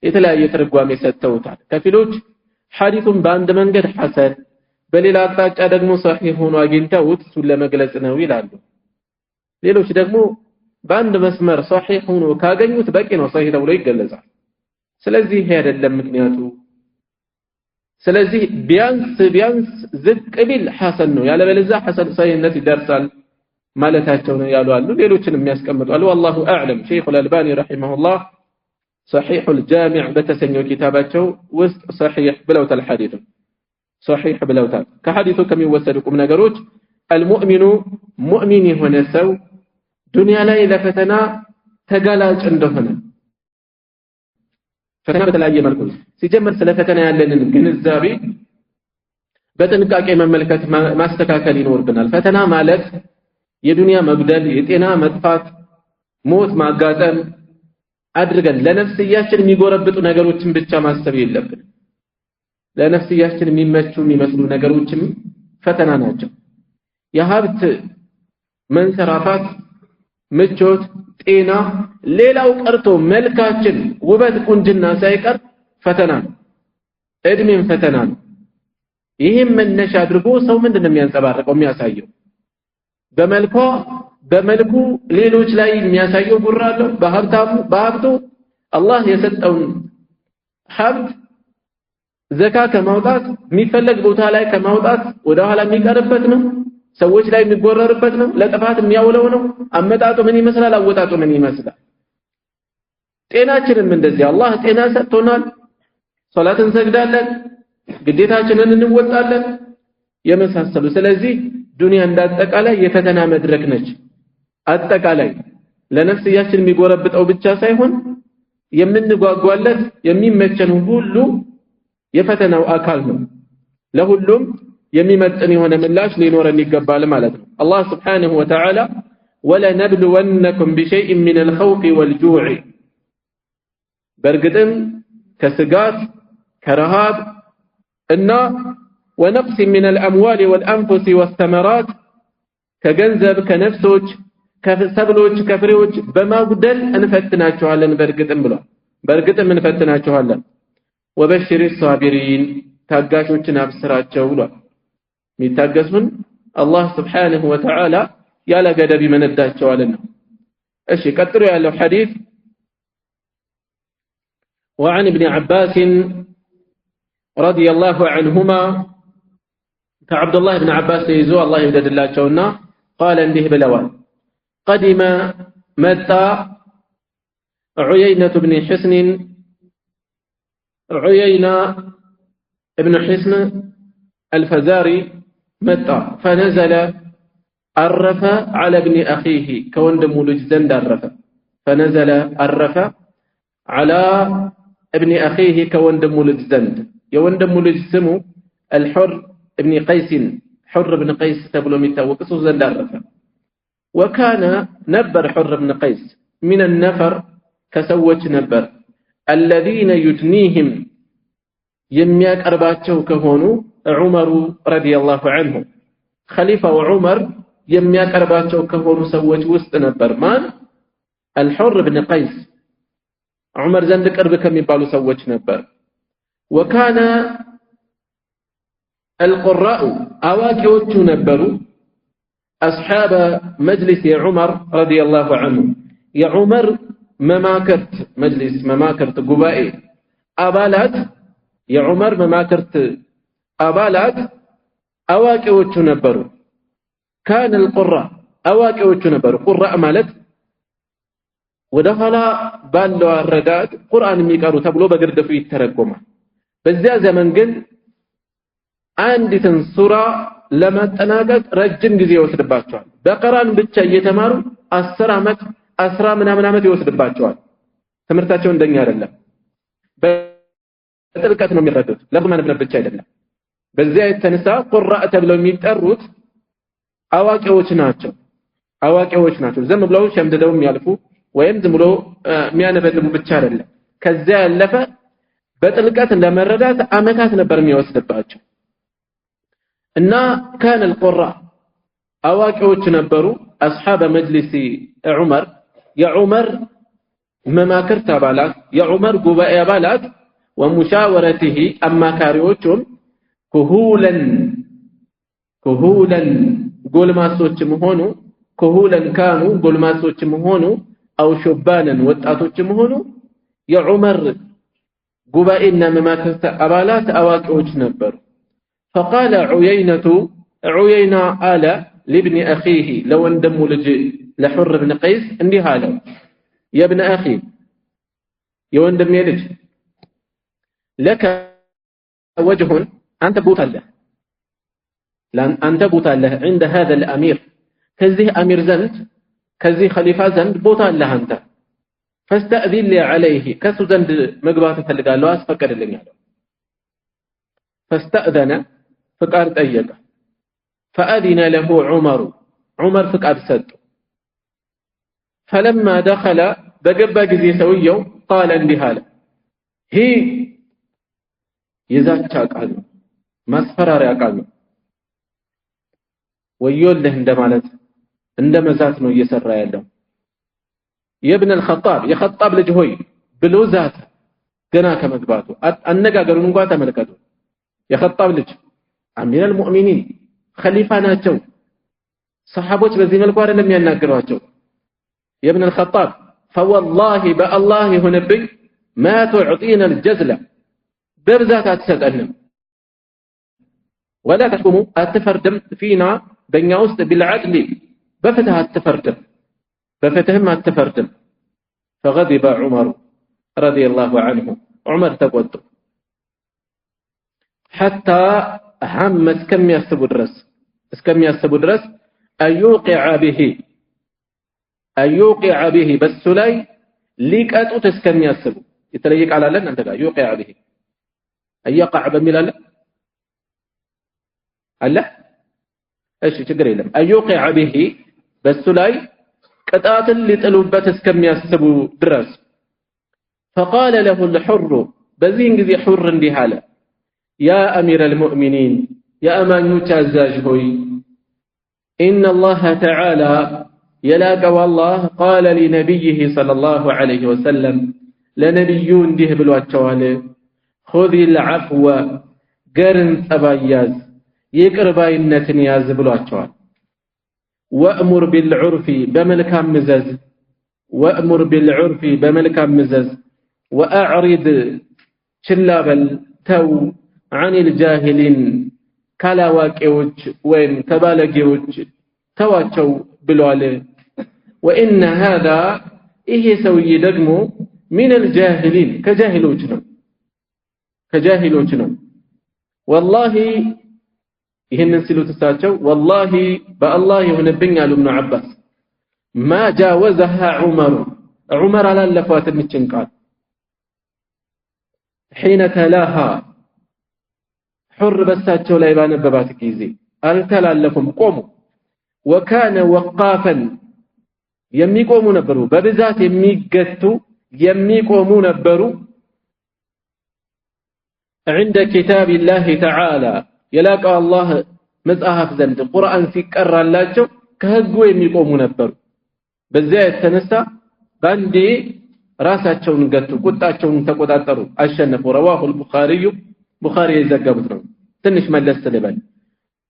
የተለያየ ትርጓሜ ሰጥተውታል። ከፊሎች ሐዲሱን በአንድ መንገድ ሐሰን በሌላ አቅጣጫ ደግሞ صحيح ሆኖ አግኝተውት እሱን ለመግለጽ ነው ይላሉ። ሌሎች ደግሞ በአንድ መስመር صحيح ሆኖ ካገኙት በቂ ነው صحيح ተብሎ ይገለጻል። ስለዚህ ይሄ አይደለም ምክንያቱ። ስለዚህ ቢያንስ ዝቅ ቢል ሐሰን ነው፣ ያለበለዚያ ሐሰን صحيحነት ይደርሳል ማለታቸው ነው ያሉ አሉ። ሌሎችንም የሚያስቀምጡ አሉ። والله اعلم شيخ الألباني رحمه الله صحيح الجامع በተሰኘው ኪታባቸው ውስጥ صحيح ብለውታል። ሐዲሱ صحيح ብለውታል። ከሐዲሱ ከሚወሰዱ ቁም ነገሮች المؤمن ሙእሚን የሆነ ሰው ዱንያ ላይ ለፈተና ተጋላጭ እንደሆነ ፈተና በተለያየ መልኩ ሲጀመር ስለ ፈተና ያለንን ግንዛቤ በጥንቃቄ መመልከት ማስተካከል ይኖርብናል። ፈተና ማለት የዱንያ መጉደል፣ የጤና መጥፋት፣ ሞት ማጋጠም አድርገን ለነፍስያችን የሚጎረብጡ ነገሮችን ብቻ ማሰብ የለብን። ለነፍስያችን የሚመቹ የሚመስሉ ነገሮችም ፈተና ናቸው። የሀብት መንሰራፋት፣ ምቾት፣ ጤና፣ ሌላው ቀርቶ መልካችን ውበት፣ ቁንጅና ሳይቀር ፈተና ነው። እድሜም ፈተና ነው። ይህም መነሻ አድርጎ ሰው ምንድነው የሚያንጸባርቀው የሚያሳየው? በመልኩ ሌሎች ላይ የሚያሳየው ጉራ አለው። በሀብቱ አላህ የሰጠውን ሀብት ዘካ ከማውጣት የሚፈለግ ቦታ ላይ ከማውጣት ወደ ኋላ የሚቀርበት ነው። ሰዎች ላይ የሚጎረርበት ነው። ለጥፋት የሚያውለው ነው። አመጣጡ ምን ይመስላል? አወጣጡ ምን ይመስላል? ጤናችንም እንደዚህ አላህ ጤና ሰጥቶናል። ሶላት እንሰግዳለን፣ ግዴታችንን እንወጣለን የመሳሰሉ። ስለዚህ ዱንያ እንዳጠቃላይ የፈተና መድረክ ነች። አጠቃላይ ለነፍስያችን የሚጎረብጠው ብቻ ሳይሆን የምንጓጓለት የሚመቸን ሁሉ የፈተናው አካል ነው። ለሁሉም የሚመጥን የሆነ ምላሽ ሊኖረን ይገባል ማለት ነው። አላህ Subhanahu Wa Ta'ala ولنبلونكم بشيء من الخوف والجوع برقدم كسقات كرهاب إن ونقص من الأموال والأنفس والثمرات كجنزب كنفسوج كسبلوج كفريوج بما بدل أنفتناچوالن برقدم بلا برقدم أنفتناچوالن وبشر الصابرين ታጋሾችን አብስራቸው ብሏል የሚታገሱን አላህ Subhanahu Wa Ta'ala ያለ ገደብ ይመነዳቸዋልና እሺ ቀጥሎ ያለው ሐዲስ وعن ابن عباس رضي الله عنهما كعبد الله بن عباس يزو الله يوددلاቸውና قال እንዲህ ብለዋል قدم متى عيينة بن حسن عيينة ابن حسن الفزاري متى فنزل عرف على ابن أخيه كوندم لجزند عرف فنزل عرف على ابن أخيه كوندم لجزند يوندم لجسمه الحر ابن قيس حر بن قيس تبلو متوقس زند عرف وكان نبر حر بن قيس من النفر كسوت نبر الذين يدنيهم የሚያቀርባቸው ከሆኑ ዑመር ረዲየላሁ ዐንሁ ኸሊፋው ዑመር የሚያቀርባቸው ከሆኑ ሰዎች ውስጥ ነበር ማን አልሑር ብን ቀይስ ዑመር ዘንድ ቅርብ ከሚባሉ ሰዎች ነበር ወካነ القراء አዋቂዎቹ ነበሩ أصحاب مجلس عمر رضي الله عنه የዑመር መማክርት መጅሊስ መማክርት ጉባኤ አባላት የዑመር መማክርት አባላት አዋቂዎቹ ነበሩ كان القراء አዋቂዎቹ ነበሩ ቁራእ ማለት ወደ ኋላ ባለው አረዳድ ቁርአን የሚቀሩ ተብሎ በግርድፉ ይተረጎማል በዚያ ዘመን ግን አንዲትን ሱራ ለማጠናቀቅ ረጅም ጊዜ ይወስድባቸዋል በቀራን ብቻ እየተማሩ 10 አመት 10 ምናምን አመት ይወስድባቸዋል ትምህርታቸው እንደኛ አይደለም በጥልቀት ነው የሚረዱት ለማን ብቻ አይደለም በዚያ የተነሳ ቁራእ ተብለው የሚጠሩት አዋቂዎች ናቸው ዝም ብለው ሸምድደው የሚያልፉ ወይም ዝም ብለው የሚያነበልቡ ብቻ አይደለም ከዚያ ያለፈ በጥልቀት ለመረዳት አመታት ነበር የሚወስድባቸው እና كان القراء አዋቂዎች ነበሩ اصحاب مجلس عمر የዑመር መማክርት አባላት የዑመር ጉባኤ አባላት ومشاورته አማካሪዎቹም كهولا ጎልማሶችም ሆኑ كهولا كانوا ጎልማሶችም ሆኑ او شبانا ወጣቶችም ሆኑ የዑመር ጉባኤና መማክርት አባላት አዋቂዎች ነበሩ فقال عيينة آل لابن أخيه لو اندموا لحر بن قيس اندي هذا يا ابن أخي يا اندم يلج لك وجه أنت بوت الله لأن أنت بوت الله عند هذا الأمير كذي أمير زند كذي خليفة زند بوت الله أنت فاستأذن لي عليه كسو زند مقبات فلقى له أسفكر اللي فاستأذن فقال طيب فأذن له عمر فقال سد فلما دخل بقبا جزي سويه قال اندهاله هي يزاك قال مسفرار قال ويول له እንደማለት እንደመዛት ነው እየሰራ ያለው የብን الخطاب የخطاب ልጅ ሆይ ብሎ ዛት ገና ከመግባቱ አነጋገሩን እንኳን ተመልከቱ የخطاب ልጅ አሚር المؤمنين خليفة ናቸው ሰሃቦች በዚህ መልኩ አይደለም ያናገሯቸው የብን الخطاب فوالله بالله يهنبك ما تعطينا الجزله ببذات اتسدنم ولا تحكموا اتفردم فينا بيننا وسط بالعدل بفتح اتفردم بفتهم اتفردم فغضب عمر رضي الله عنه عمر تقوت حتى هم كم يسب درس أن يوقع به بس لاي ليك أتوت اسكم يسب يتليك على لن أنت يوقع به أن يقع بميلا الله ايش تقري لهم أن يوقع به بس لاي ቅጣትን ሊጥሉበት እስከሚያስቡ ድረስ فقال له الحر በዚህን ጊዜ ሑር እንዲህ አለ يا أمير المؤمنين يا أمانيوች አዛዥ ሆይ إن الله تعالى يلاك والله قال لنبيه صلى الله عليه وسلم لنبي እንዲህ ብሏቸዋል خذ العفو ገርን ጸባያዝ ይቅር ባይነትን ያዝ ብሏቸዋል وأمر بالعرف بملكام مزز وأمر بالعرف بملكام مزز وأعرض شلابل تو عن الجاهلين كلاواكيوج وين كبالغيوج تواچو بلوال وإن هذا إيه سوي دغمو من الجاهلين كجاهلوج ነው والله ይሄንን ሲሉ ተሳቸው والله በአላህ ይሁንብኝ አሉ ኢብኑ አባስ ما جاوزها عمر አላለፋትም እችን ቃል حين تلاها حر በሳቸው ላይ ባነበባት ጊዜ አልተላለፉም ቆሙ وكان وقافا የሚቆሙ ነበሩ በብዛት የሚገቱ የሚቆሙ ነበሩ عند كتاب الله تعالى يلاك الله መጽሐፍ ዘንድ ቁርአን ሲቀራላቸው ከህጉ የሚቆሙ ነበሩ በዚያ የተነሳ ባንዴ ራሳቸውን ገቱ ቁጣቸውን ተቆጣጠሩ አሸነፉ رواه البخاري ቡኻሪ የዘገቡት ነው ትንሽ መለስ ልበል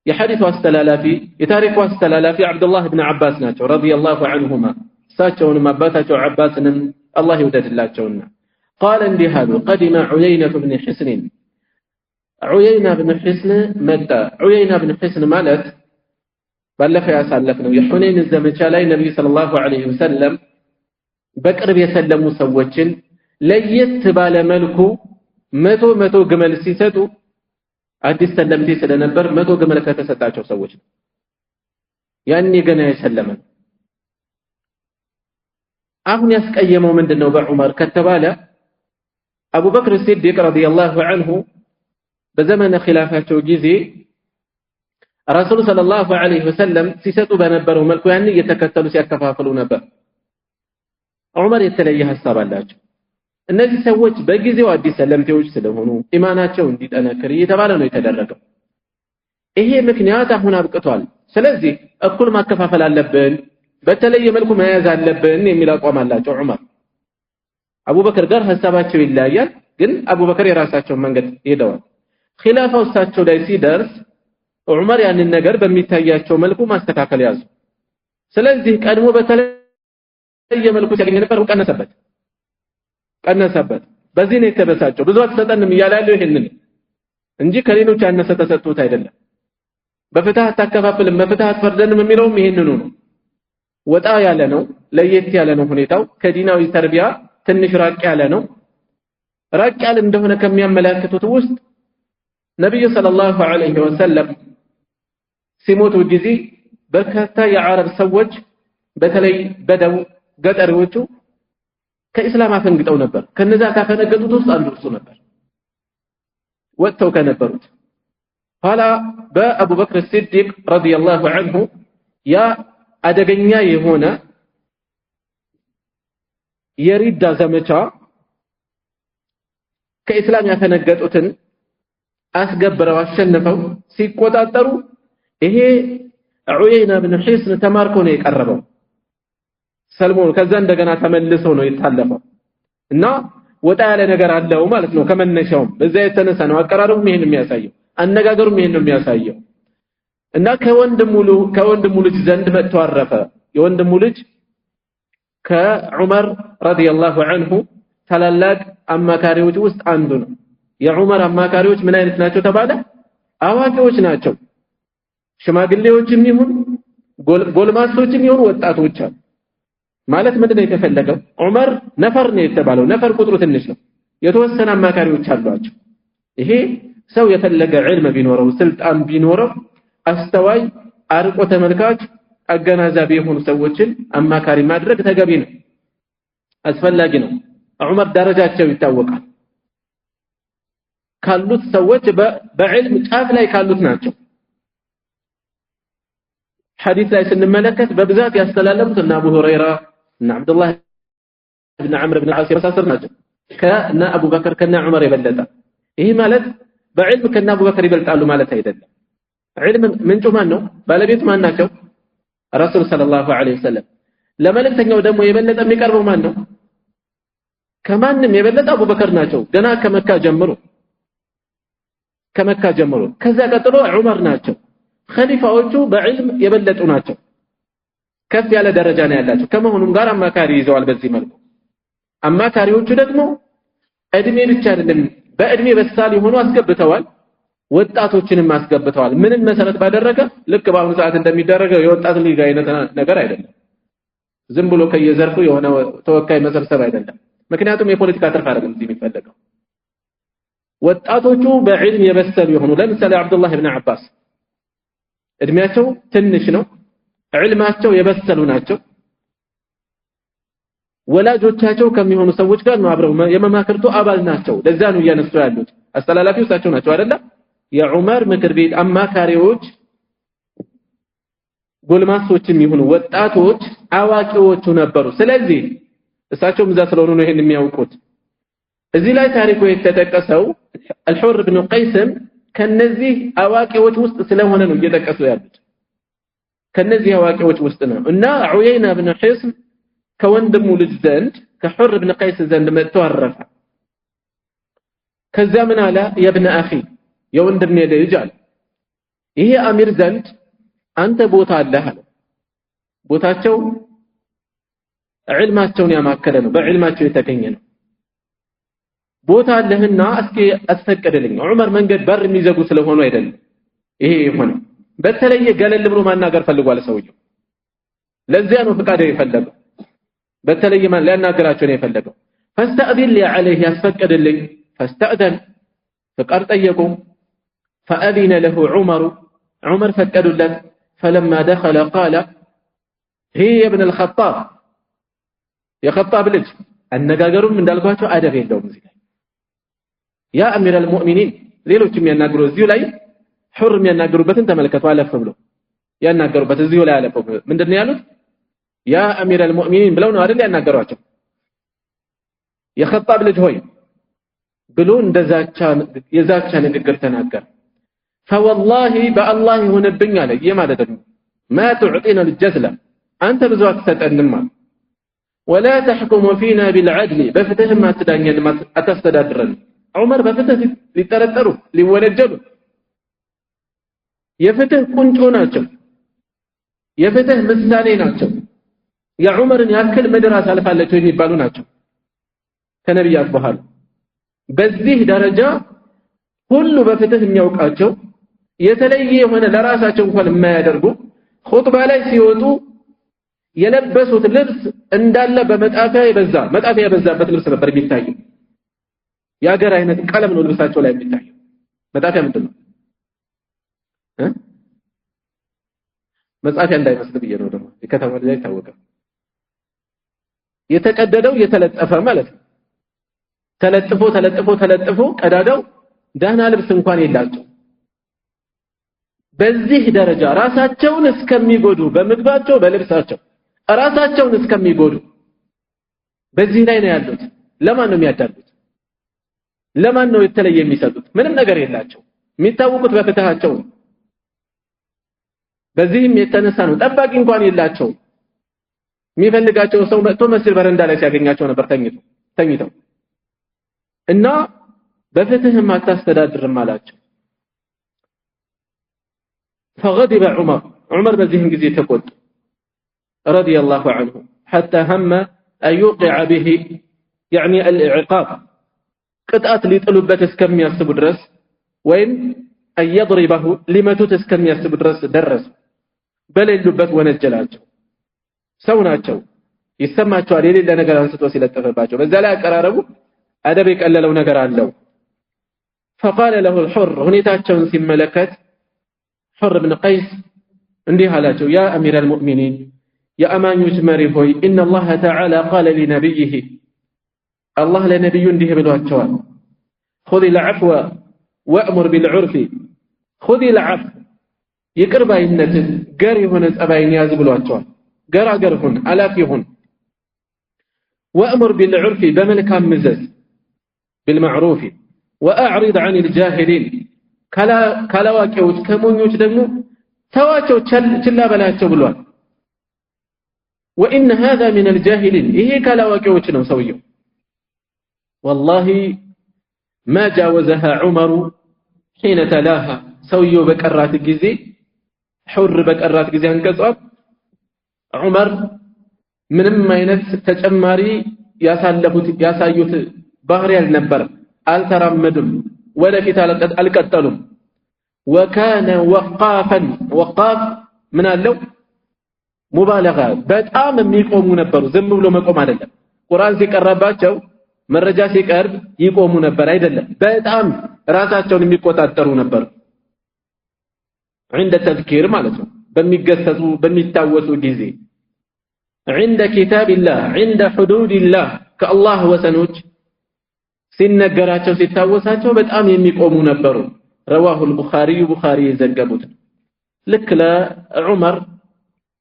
የሐዲሱ አስተላላፊ የታሪኩ አስተላላፊ አብዱላህ ኢብኑ አባስ ናቸው رضي الله عنهما እሳቸውንም አባታቸው አባስንም አላህ ይወደድላቸውና قال እንዲህ አሉ قدم عيينة بن حصن عيينة بن حصن متى عيينة بن حصن ማለት ባለፈው ያሳለፍነው የሁነይን ዘመቻ ላይ ነብዩ ሰለላሁ ዐለይሂ ወሰለም በቅርብ የሰለሙ ሰዎችን ለየት ባለ መልኩ መቶ ግመል ሲሰጡ አዲስ ሰለምቴ ስለነበር 100 ግመል ከተሰጣቸው ሰዎች ያኔ ገና የሰለመ አሁን ያስቀየመው ምንድነው በዑመር ከተባለ አቡበክር ሲዲቅ ረዲየላሁ ዐንሁ በዘመነ ኺላፋቸው ጊዜ ረሱል ሰለላሁ ዐለይሂ ወሰለም ሲሰጡ በነበረው መልኩ ያኔ እየተከተሉ ሲያከፋፍሉ ነበር ዑመር የተለየ ሐሳብ አላቸው እነዚህ ሰዎች በጊዜው አዲስ ሰለምቴዎች ስለሆኑ ኢማናቸው እንዲጠነክር እየተባለ ነው የተደረገው ይሄ ምክንያት አሁን አብቅቷል ስለዚህ እኩል ማከፋፈል አለብን በተለየ መልኩ መያዝ አለብን የሚል አቋም አላቸው ዑመር አቡበክር ጋር ሐሳባቸው ይለያያል ግን አቡበክር የራሳቸውን መንገድ ሄደዋል ኺላፋው እሳቸው ላይ ሲደርስ ዑመር ያንን ነገር በሚታያቸው መልኩ ማስተካከል ያዙ ስለዚህ ቀድሞ በተለየ መልኩ ሲያገኝ ነበር ቀነሰበት በዚህ ነው የተበሳጨው ብዙ አትሰጠንም ይያላሉ ይሄንን እንጂ ከሌሎች ያነሰ ተሰጥቶት አይደለም በፍትህ አታከፋፍልም በፍትህ አትፈርደንም የሚለውም ይሄንኑ ነው ወጣ ያለ ነው ለየት ያለ ነው ሁኔታው ከዲናዊ ተርቢያ ትንሽ ራቅ ያለ ነው ራቅ ያለ እንደሆነ ከሚያመላክቱት ውስጥ ነብዩ ሰለላሁ ዐለይሂ ወሰለም ሲሞቱ ጊዜ በርካታ የአረብ ሰዎች በተለይ በደው ገጠሪዎቹ ከእስላም አፈንግጠው ነበር ከነዛ ካፈነገጡት ውስጥ አንዱ እሱ ነበር ወጥተው ከነበሩት ኋላ በአቡበክር ሲዲቅ ረዲየላሁ ዐንሁ ያ አደገኛ የሆነ የሪዳ ዘመቻ ከእስላም ያፈነገጡትን አስገብረው አሸንፈው ሲቆጣጠሩ ይሄ ዑየይና ብን ሒስን ተማርኮ ነው የቀረበው ሰልሞን ከዛ እንደገና ተመልሶ ነው የታለፈው እና ወጣ ያለ ነገር አለው ማለት ነው ከመነሻው በዛ የተነሳ ነው አቀራረቡ ይሄን የሚያሳየው አነጋገሩ ይሄን ነው የሚያሳየው እና ከወንድሙ ልጅ ዘንድ መጥቶ አረፈ የወንድሙ ልጅ ከዑመር ረዲየላሁ ዐንሁ ታላላቅ አማካሪዎች ውስጥ አንዱ ነው የዑመር አማካሪዎች ምን አይነት ናቸው ተባለ አዋቂዎች ናቸው ሽማግሌዎችም ይሁን ጎልማሶችም ይሁን ወጣቶች ማለት ምንድነው የተፈለገው ዑመር ነፈር ነው የተባለው ነፈር ቁጥሩ ትንሽ ነው የተወሰነ አማካሪዎች አሏቸው ይሄ ሰው የፈለገ ዒልም ቢኖረው ስልጣን ቢኖረው አስተዋይ አርቆ ተመልካች አገናዛቢ የሆኑ ሰዎችን አማካሪ ማድረግ ተገቢ ነው አስፈላጊ ነው ዑመር ደረጃቸው ይታወቃል ካሉት ሰዎች በዕልም ጫፍ ላይ ካሉት ናቸው ሐዲስ ላይ ስንመለከት በብዛት ያስተላለፉት እና አቡ ሁረይራ እና አብዱላህ ኢብኑ ዐምር ኢብኑ አልዓስ የመሳሰሉ ናቸው ከና አቡበከር ከና ዑመር የበለጠ ይሄ ማለት በዕልም ከና አቡበከር ይበልጣሉ ማለት አይደለም ዕልም ምንጩ ማን ነው ባለቤቱ ማን ናቸው ረሱል ሰለላሁ ዐለይሂ ወሰለም ለመልእክተኛው ደግሞ የበለጠ የሚቀርበው ማን ነው ከማንም የበለጠ አቡበከር ናቸው ገና ከመካ ጀምሮ ከዛ ቀጥሎ ዑመር ናቸው ኸሊፋዎቹ በዕልም የበለጡ ናቸው ከፍ ያለ ደረጃ ነው ያላቸው ከመሆኑም ጋር አማካሪ ይዘዋል በዚህ መልኩ አማካሪዎቹ ደግሞ እድሜ ብቻ አይደለም በእድሜ በሳል የሆኑ አስገብተዋል ወጣቶችንም አስገብተዋል ምንን መሰረት ባደረገ ልክ በአሁኑ ሰዓት እንደሚደረገው የወጣት ሊግ አይነት ነገር አይደለም ዝም ብሎ ከየዘርፉ የሆነ ተወካይ መሰብሰብ አይደለም ምክንያቱም የፖለቲካ ትርፍ አይደለም እዚህ የሚፈልገው ወጣቶቹ በዕልም የበሰሉ የሆኑ ለምሳሌ አብዱላህ ኢብኑ አባስ እድሜያቸው ትንሽ ነው ዕልማቸው የበሰሉ ናቸው ወላጆቻቸው ከሚሆኑ ሰዎች ጋር ነው አብረው የመማክርቱ አባል ናቸው ለዛ ነው እያነሱ ያሉት አስተላላፊው እሳቸው ናቸው አይደለ የዑመር ምክር ቤት አማካሪዎች ጎልማሶችም ይሁኑ ወጣቶች አዋቂዎቹ ነበሩ ስለዚህ እሳቸውም እዛ ስለሆኑ ነው ይሄን የሚያውቁት እዚህ ላይ ታሪኩ የተጠቀሰው አልሑር ኢብኑ ቀይስም ከነዚህ አዋቂዎች ውስጥ ስለሆነ ነው እየተጠቀሱ ያሉት ከነዚህ አዋቂዎች ውስጥ ነው እና ዑየይና ኢብኑ ሒስን ከወንድሙ ልጅ ዘንድ ከሑር ኢብኑ ቀይስ ዘንድ መጥቶ አረፈ ከዛ ምን አለ የብነ አኺ የወንድሜ ልጅ አለ ይሄ አሚር ዘንድ አንተ ቦታ አለህ አለ ቦታቸው ዕልማቸውን ያማከለ ነው በዕልማቸው የተገኘ ነው ቦታ አለህና እስኪ አስፈቀድልኝ ዑመር መንገድ በር የሚዘጉ ስለሆኑ አይደለም ይሄ ሆነ በተለየ ገለል ብሎ ማናገር ፈልጓል ሰውየው ለዚያ ነው ፍቃድ የፈለገው በተለየ ማን ሊያናገራቸው ነው የፈለገው فاستأذن لي عليه ያስፈቀድልኝ فاستأذن ፍቃድ ጠየቁ فأذن له عمر ፈቀዱለት فلما دخل قال هي ابن الخطاب يا خطاب ልጅ አነጋገሩም እንዳልኳቸው አደብ የለውም እዚህ ላይ ያ አሚር አልሙእሚኒን ሌሎችም ያናገሩ እዚሁ ላይ ሑር የሚያናገሩበትን ተመልከቱ አለፈ ብሎ ያናገሩበት እዚሁ ላይ አለፈ ምንድነው ያሉት ያ አሚር አልሙእሚኒን ብለው ነው አይደል ያናገሯቸው የኸጣብ ልጅ ሆይ ብሎ እንደዛቻ የዛቻ ንግግር ተናገረ فوالله بالله ሆነብኝ አለ የማለት ነው ما تعطينا الجزل አንተ ብዙ አትሰጠንም ولا تحكم فينا بالعدل بفتح ما تدانين ما اتستدرن عمر بفتح ሊጠረጠሩ ሊወለጀሉ የፍትህ ቁንጮ ናቸው የፍትህ ምሳሌ ናቸው የዑመርን ያክል መድረስ አልፋለቸው የሚባሉ ናቸው ከነብያት በኋላ በዚህ ደረጃ ሁሉ በፍትህ የሚያውቃቸው የተለየ የሆነ ለራሳቸው እንኳን የማያደርጉ ኹጥባ ላይ ሲወጡ የለበሱት ልብስ እንዳለ በመጣፊያ የበዛበት ልብስ ነበር የሚታየው ያገር አይነት ቀለም ነው ልብሳቸው ላይ የሚታየው መጣፊያ ምንድነው መጻፊያ እንዳይመስል ብዬ ነው ደግሞ የከተማ ላይ ታወቀ የተቀደደው የተለጠፈ ማለት ነው ተለጥፎ ቀዳዳው ደህና ልብስ እንኳን የላቸው በዚህ ደረጃ ራሳቸውን እስከሚጎዱ በምግባቸው በልብሳቸው ራሳቸውን እስከሚጎዱ በዚህ ላይ ነው ያሉት ለማን ነው የሚያዳሉት ለማን ነው የተለየ የሚሰጡት ምንም ነገር የላቸው የሚታወቁት በፍትሃቸው በዚህም የተነሳ ነው ጠባቂ እንኳን የላቸው የሚፈልጋቸው ሰው መጥቶ መስጊድ በረንዳ ላይ ሲያገኛቸው ነበር ተኝተው እና በፍትህም አታስተዳድርም አላቸው فغضب عمر በዚህም ጊዜ ተቆጣ رضي الله عنه حتى هم أن يوقع به يعني العقاب ቅጣት ሊጥሉበት እስከሚያስቡ ድረስ ወይም أن يضربه ሊመቱት እስከሚያስቡ ድረስ ደረሱ በሌሉበት ወነጀላቸው ሰው ናቸው ይሰማቸዋል የሌለ ነገር አንስቶ ሲለጠፈባቸው በዛ ላይ አቀራረቡ አደብ የቀለለው ነገር አለው فقال له الحر ሁኔታቸውን ሲመለከት حر بن قيس እንዲህ አላቸው يا أمير المؤمنين يا أمانيوች መሪ ሆይ إن الله تعالى قال لنبيه الله ለነብዩ እንዲህ ብሏቸዋል خذ العفو وأمر بالعرف خذ العفو ይቅርባይነትን ገር የሆነ ጸባይን ያዝ ብሏቸዋል ገራገር ሁን አላፊ ሁን وأمر بالعرف بملكام مزز بالمعروف وأعرض عن الجاهلين كلا واكيوች ከሞኞች ደግሞ ተዋቸው ችላ በላቸው ብሏል وإن هذا من الجاهلين ይሄ كلا واكيوች ነው ሰውየው والله ما جاوزها عمر حين تلاها ሰውየው በቀራት ጊዜ حر በቀራት ጊዜ አንቀጿት ዑመር ምንም አይነት ተጨማሪ ያሳዩት ባህሪ አልነበረ አልተራመዱም ወደፊት አልቀጠሉም وكان وقافا وقاف من አለው ሙባለጋ በጣም የሚቆሙ ነበሩ ዝም ብሎ መቆም አይደለም ቁርአን ሲቀርባቸው መረጃ ሲቀርብ ይቆሙ ነበር አይደለም በጣም ራሳቸውን የሚቆጣጠሩ ነበር عند تذكير ማለት ነው በሚገሰጹ በሚታወሱ ጊዜ عند كتاب الله عند حدود الله كالله وسنوች ሲነገራቸው ሲታወሳቸው በጣም የሚቆሙ ነበሩ رواه البخاري بخاري ዘገቡት ልክ ለዑመር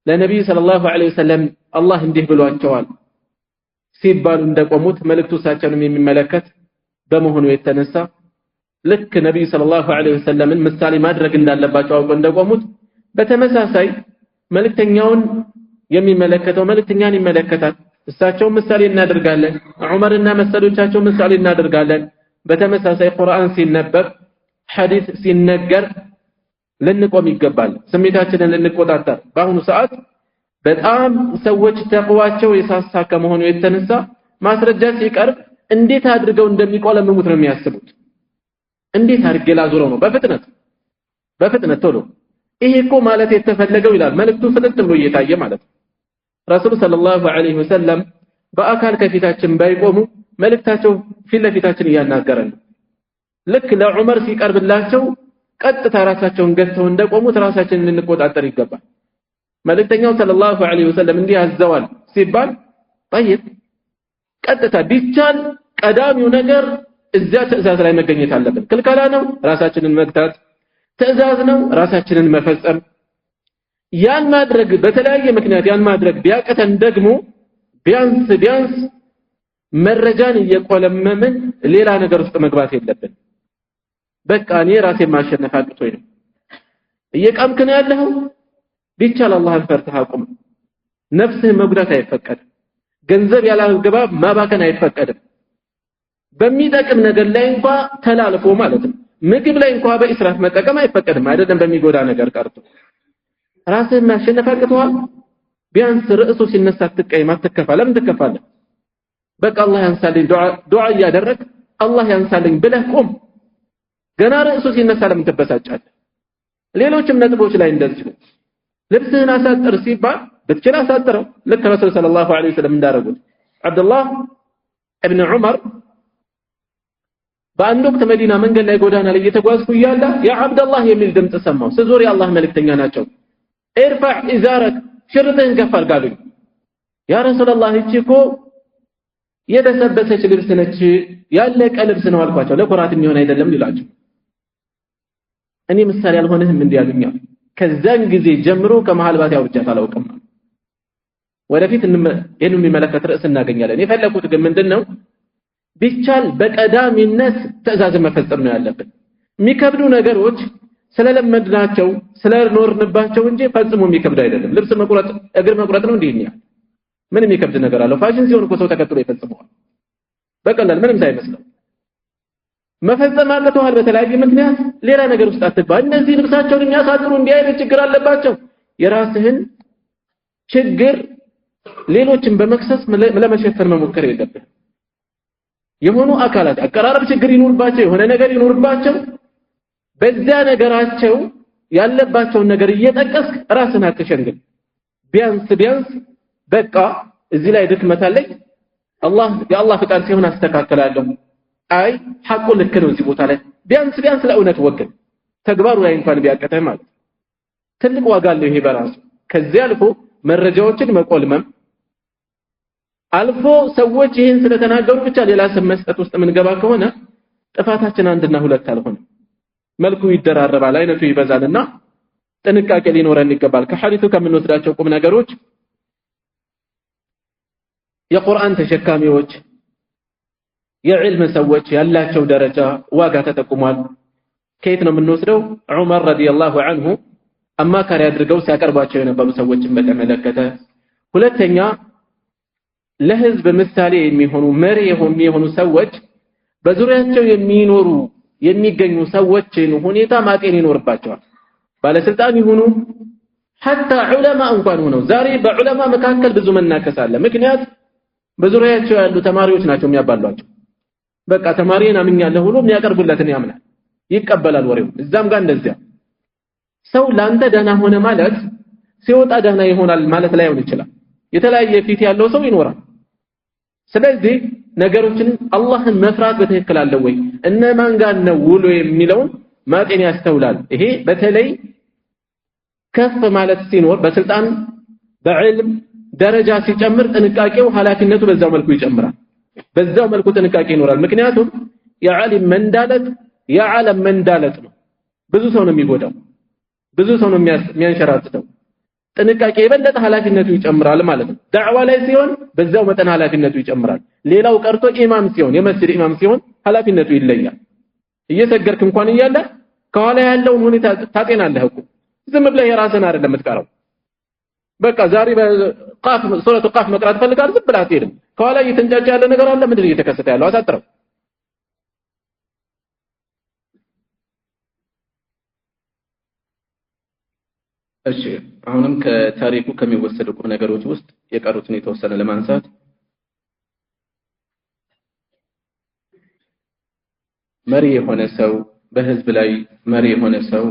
ለነብዩ ሰለላሁ ዐለይሂ ወሰለም አላህ እንዲህ ብሏቸዋል ሲባሉ እንደቆሙት መልእክቱ ሳቸንም የሚመለከት በመሆኑ የተነሳ ልክ ነብዩ ሰለላሁ ዐለይሂ ወሰለምን ምሳሌ ማድረግ እንዳለባቸው አውቀው እንደቆሙት በተመሳሳይ መልእክተኛውን የሚመለከተው መልእክተኛን ይመለከታል እሳቸው ምሳሌ እናደርጋለን ዑመርና መሰሎቻቸው ምሳሌ እናደርጋለን በተመሳሳይ ቁርአን ሲነበብ ሐዲስ ሲነገር ልንቆም ይገባል ስሜታችንን ልንቆጣጠር በአሁኑ ሰዓት በጣም ሰዎች ተቅዋቸው የሳሳ ከመሆኑ የተነሳ ማስረጃ ሲቀርብ እንዴት አድርገው እንደሚቆለምሙት ነው የሚያስቡት እንዴት አድርገው ላዙረው ነው በፍጥነት ቶሎ ይሄ እኮ ማለት የተፈለገው ይላል መልእክቱ ፍጥጥ ብሎ እየታየ ማለት ነው ረሱል ሰለላሁ ዐለይሂ ወሰለም በአካል ከፊታችን ባይቆሙ መልእክታቸው ፊት ለፊታችን እያናገረን ልክ ለዑመር ሲቀርብላቸው ቀጥታ ራሳቸውን ገተው እንደቆሙት ራሳችንን ልንቆጣጠር ይገባል መልእክተኛው ሰለላሁ ዐለይሂ ወሰለም እንዲህ አዘዋል ሲባል طيب ቀጥታ ቢቻል ቀዳሚው ነገር እዚያ ትዕዛዝ ላይ መገኘት አለበት ክልከላ ነው ራሳችንን መግታት ትዕዛዝ ነው ራሳችንን መፈጸም ያን ማድረግ በተለያየ ምክንያት ያን ማድረግ ቢያቀተን ደግሞ ቢያንስ መረጃን እየቆለመመን ሌላ ነገር ውስጥ መግባት የለብን በቃ እኔ ራሴን ማሸነፍ አቅቶኝ ነው እየቃምክ ነው ያለው ቢቻል አላህን ፈርተህ አቁም ነፍስህ መጉዳት አይፈቀድም ገንዘብ ያላግባብ ማባከን አይፈቀድም በሚጠቅም ነገር ላይ እንኳን ተላልፎ ማለት ነው ምግብ ላይ እንኳን በእስራፍ መጠቀም አይፈቀድም አይደለም በሚጎዳ ነገር ቀርቶ ራስህን ማሸነፍ አቅቶሃል ቢያንስ ርዕሱ ሲነሳ አትቀይም አትከፋ ለምን ትከፋለህ በቃ አላህ ያንሳልኝ ዱዓ ያደረክ አላህ ያንሳልኝ ብለህ ቆም ገና ርዕሱ ሲነሳ ለምን ትበሳጫለህ ሌሎችም ነጥቦች ላይ እንደዚህ ልብስህን አሳጥር ሲባል ብትችል አሳጥረው ልክ ረሱል ሰለላሁ ዐለይሂ ወሰለም እንዳረጉት አብዱላህ ኢብኑ ዑመር በአንድ ወቅት መዲና መንገድ ላይ ጎዳና ላይ እየተጓዝኩ እያለ ያ አብዱላህ የሚል ድምጽ ሰማሁ ስዞር የአላህ መልእክተኛ ናቸው ارفع ازارك ሽርጥህን ከፍ አድርጋሉኝ ያ ረሱላህ እቺ እኮ የተሰበሰች ልብስ ነች ያለቀ ልብስ ነው አልኳቸው ለኩራት የሚሆን አይደለም ይላችሁ እኔ ምሳሌ አልሆነህም እንዲያሉኛ ከዛን ጊዜ ጀምሮ ከመሐልባት ያውርጃት አላውቅም ወደፊት ይሄን የሚመለከት ርዕስ እናገኛለን የፈለኩት ግን ምንድነው ቢቻል በቀዳሚነት ትዕዛዝ መፈጸም ነው ያለብን የሚከብዱ ነገሮች ስለለመድናቸው ስለኖርንባቸው እንጂ ፈጽሞ የሚከብድ አይደለም ልብስ መቁረጥ እግር መቁረጥ ነው እንዴ ምን የሚከብድ ነገር አለው ፋሽን ሲሆን እኮ ሰው ተከትሎ ይፈጽመዋል በቀላል ምንም ሳይመስለው መፈጸም አቅቶሃል በተለያየ ምክንያት ሌላ ነገር ውስጥ አትግባ እነዚህ ልብሳቸውን የሚያሳጥሩ እንዲህ አይነት ችግር አለባቸው የራስህን ችግር ሌሎችን በመክሰስ ለመሸፈን መሞከር የለብህ የሆኑ አካላት አቀራረብ ችግር ይኖርባቸው የሆነ ነገር ይኖርባቸው በዛ ነገራቸው ያለባቸውን ነገር እየጠቀስክ ራስን አትሸንግል ቢያንስ በቃ እዚህ ላይ ድክመት አለኝ የአላህ ፍቃድ ሲሆን አስተካክላለሁ አይ ሐቁ ልክ ነው እዚህ ቦታ ላይ ቢያንስ ለእውነት ወገን ተግባሩ ላይ እንኳን ቢያቀተህ ማለት ትልቅ ዋጋ አለው ይሄ በራሱ ከዚህ አልፎ መረጃዎችን መቆልመም አልፎ ሰዎች ይሄን ስለተናገሩ ብቻ ሌላ ስም መስጠት ውስጥ ምንገባ ከሆነ ጥፋታችን አንድና ሁለት አልሆነ መልኩ ይደራረባል አይነቱ ይበዛልና ጥንቃቄ ሊኖረን ይገባል ከሐዲሱ ከምንወስዳቸው ቁም ነገሮች የቁርአን ተሸካሚዎች የዕልም ሰዎች ያላቸው ደረጃ ዋጋ ተጠቁሟል ከየት ነው የምንወስደው ዑመር ረዲየላሁ ዐንሁ አማካሪ አድርገው ሲያቀርባቸው የነበሩ ሰዎችን በተመለከተ ሁለተኛ ለህዝብ ምሳሌ የሚሆኑ መሪ የሆኑ ሰዎች በዙሪያቸው የሚኖሩ የሚገኙ ሰዎችን ሁኔታ ማጤን ይኖርባቸዋል ባለስልጣን ይሁኑ حتى ዑለማ እንኳን ሆነው ዛሬ በዑለማ መካከል ብዙ መናከስ አለ ምክንያት በዙሪያቸው ያሉ ተማሪዎች ናቸው የሚያባሏቸው በቃ ተማሪን አምኛለሁ ብሎ የሚያቀርቡለትን ያምናል ይቀበላል ወሬው እዛም ጋር እንደዚያ ሰው ላንተ ደህና ሆነ ማለት ሲወጣ ደህና ይሆናል ማለት ላይሆን ይችላል የተለያየ ፊት ያለው ሰው ይኖራል ስለዚህ ነገሮችን አላህን መፍራት በትክክል አለ ወይ እነማን ጋር ነው ውሎ የሚለውን ማጤን ያስተውላል ይሄ በተለይ ከፍ ማለት ሲኖር በስልጣን በዕልም ደረጃ ሲጨምር ጥንቃቄው ኃላፊነቱ በዛው መልኩ ይጨምራል በዛው መልኩ ጥንቃቄ ይኖራል ምክንያቱም የዓሊም መንዳለት የዓለም መንዳለት ነው ብዙ ሰው ነው የሚጎዳው ብዙ ሰው ነው የሚያንሸራትተው ጥንቃቄ የበለጠ ኃላፊነቱ ይጨምራል ማለት ነው ዳዕዋ ላይ ሲሆን በዛው መጠን ኃላፊነቱ ይጨምራል ሌላው ቀርቶ ኢማም ሲሆን የመስጂድ ኢማም ሲሆን ኃላፊነቱ ይለያል እየሰገርክ እንኳን እያለ ከኋላ ያለውን ሁኔታ ታጤናለህ እኮ ዝም ብለህ የራስህን አይደለም የምትቀራው በቃ ዛሬ በቃፍ ሱረቱ ቃፍ መቅራት ፈልጋለህ ዝም ብለህ አትሄድም ከኋላ እየተንጫጫ ያለ ነገር አለ ምንድነው እየተከሰተ ያለው አሳጥረው እሺ አሁንም ከታሪኩ ከሚወሰዱ ቁም ነገሮች ውስጥ የቀሩትን የተወሰነ ለማንሳት መሪ የሆነ ሰው በህዝብ ላይ መሪ የሆነ ሰው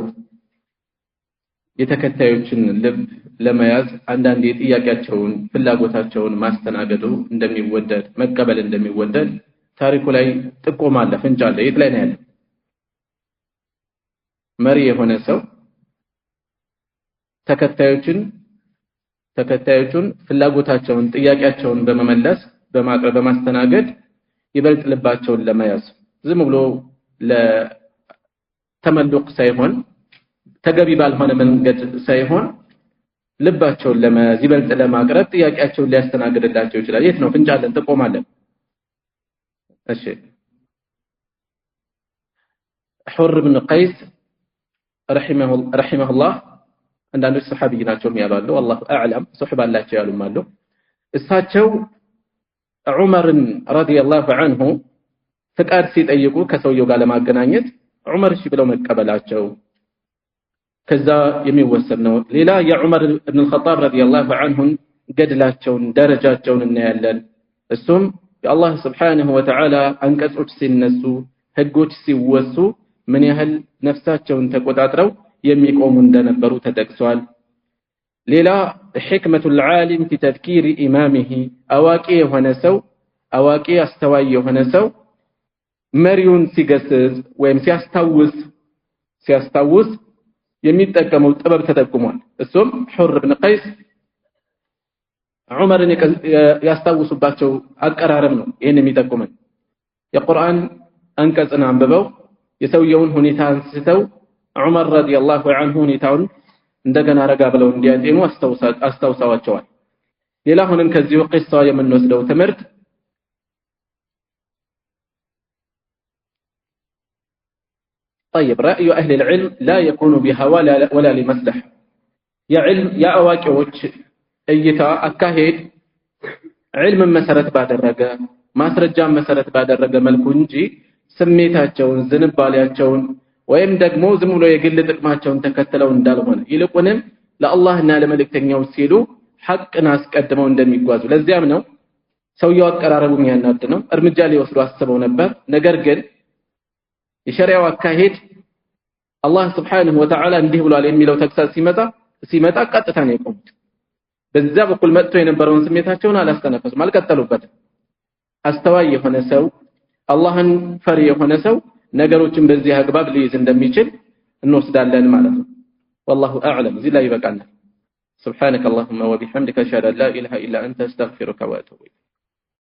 የተከታዮችን ልብ ለመያዝ አንዳንድ የጥያቄያቸውን ፍላጎታቸውን ማስተናገዱ እንደሚወደድ መቀበል እንደሚወደድ ታሪኩ ላይ ጥቆማ አለ ፍንጭ አለ የት ላይ ነው ያለው መሪ የሆነ ሰው ተከታዮቹን ፍላጎታቸውን ጥያቄያቸውን በመመለስ በማቅረብ በማስተናገድ ይበልጥ ልባቸውን ለመያዝ ዝም ብሎ ለተመልቅ ሳይሆን ተገቢ ባልሆነ መንገድ ሳይሆን ልባቸውን ለመያዝ ይበልጥ ለማቅረብ ጥያቄያቸውን ሊያስተናግድላቸው ይችላል የት ነው ፍንጫለን ተቆማለን እሺ ሑር ብን ቀይስ ረሂመሁላህ አንዳንዶች ሰሃቢ ናቸው የሚያባሉ والله اعلم ሱህባ አላቸው ያሉም አሉ እሳቸው ዑመርን ረዲየላሁ ዐንሁ ፍቃድ ሲጠይቁ ከሰውየው ጋር ለማገናኘት ዑመር እሺ ብለው መቀበላቸው ከዛ የሚወሰድ ነው ሌላ የዑመር ኢብኑ الخطاب ረዲየላሁ ዐንሁ ገድላቸውን ደረጃቸውን እናያለን እሱም የአላህ Subhanahu Wa Ta'ala አንቀጾች ሲነሱ ህጎች ሲወሱ ምን ያህል ነፍሳቸውን ተቆጣጥረው የሚቆሙ እንደነበሩ ተጠቅሷል ሌላ ህክመቱል ዓሊም في تذكير ኢማሚሂ አዋቂ የሆነ ሰው አዋቂ አስተዋይ የሆነ ሰው መሪውን ሲገስጽ ወይም ሲያስታውስ የሚጠቀመው ጥበብ ተጠቅሟል እሱም ሑር ብን ቀይስ ዑመርን ያስታውሱባቸው አቀራረብ ነው ይሄን የሚጠቁመን የቁርአን አንቀጽን አንብበው የሰውየውን ሁኔታ አንስተው ዑመር ረዲየላሁ ዐንሁ ሁኔታውን እንደገና ረጋ ብለው እንዲያጤኑ አስታውሳዋቸዋል ሌላ ሆነን ከዚህ ቂሷ የምንወስደው ትምህርት طيب رأي أهل العلم لا يكون بهوى ولا لمصلحة يا علم يا أواكيوش أيتا أكاهيد علم مسرت بعد الرقا ما سرجان مسرت بعد الرقا ملكونجي سميتاቸውን ዝንባሌያቸውን ወይም ደግሞ ዝም ብሎ የግል ጥቅማቸውን ተከትለው እንዳልሆነ ይልቁንም ለአላህና ለመልእክተኛው ሲሉ ሐቅን አስቀድመው እንደሚጓዙ ለዚያም ነው ሰውየው አቀራረቡም ያናድ ነው እርምጃ ሊወስዱ አስበው ነበር ነገር ግን የሸሪዓው አካሄድ አላህ Subhanahu Wa Ta'ala እንዲህ ብሏል የሚለው ተክሳስ ሲመጣ ቀጥታ ነው የቆሙት በዛ በኩል መጥቶ የነበረውን ስሜታቸውን አላስተነፈሱም አልቀጠሉበትም አስተዋይ የሆነ ሰው አላህን ፈሪ የሆነ ሰው ነገሮችን በዚህ አግባብ ሊይዝ እንደሚችል እንወስዳለን ማለት ነው والله اعلم እዚህ ላይ ይበቃል سبحانك اللهم وبحمدك اشهد ان لا اله الا انت استغفرك واتوب اليك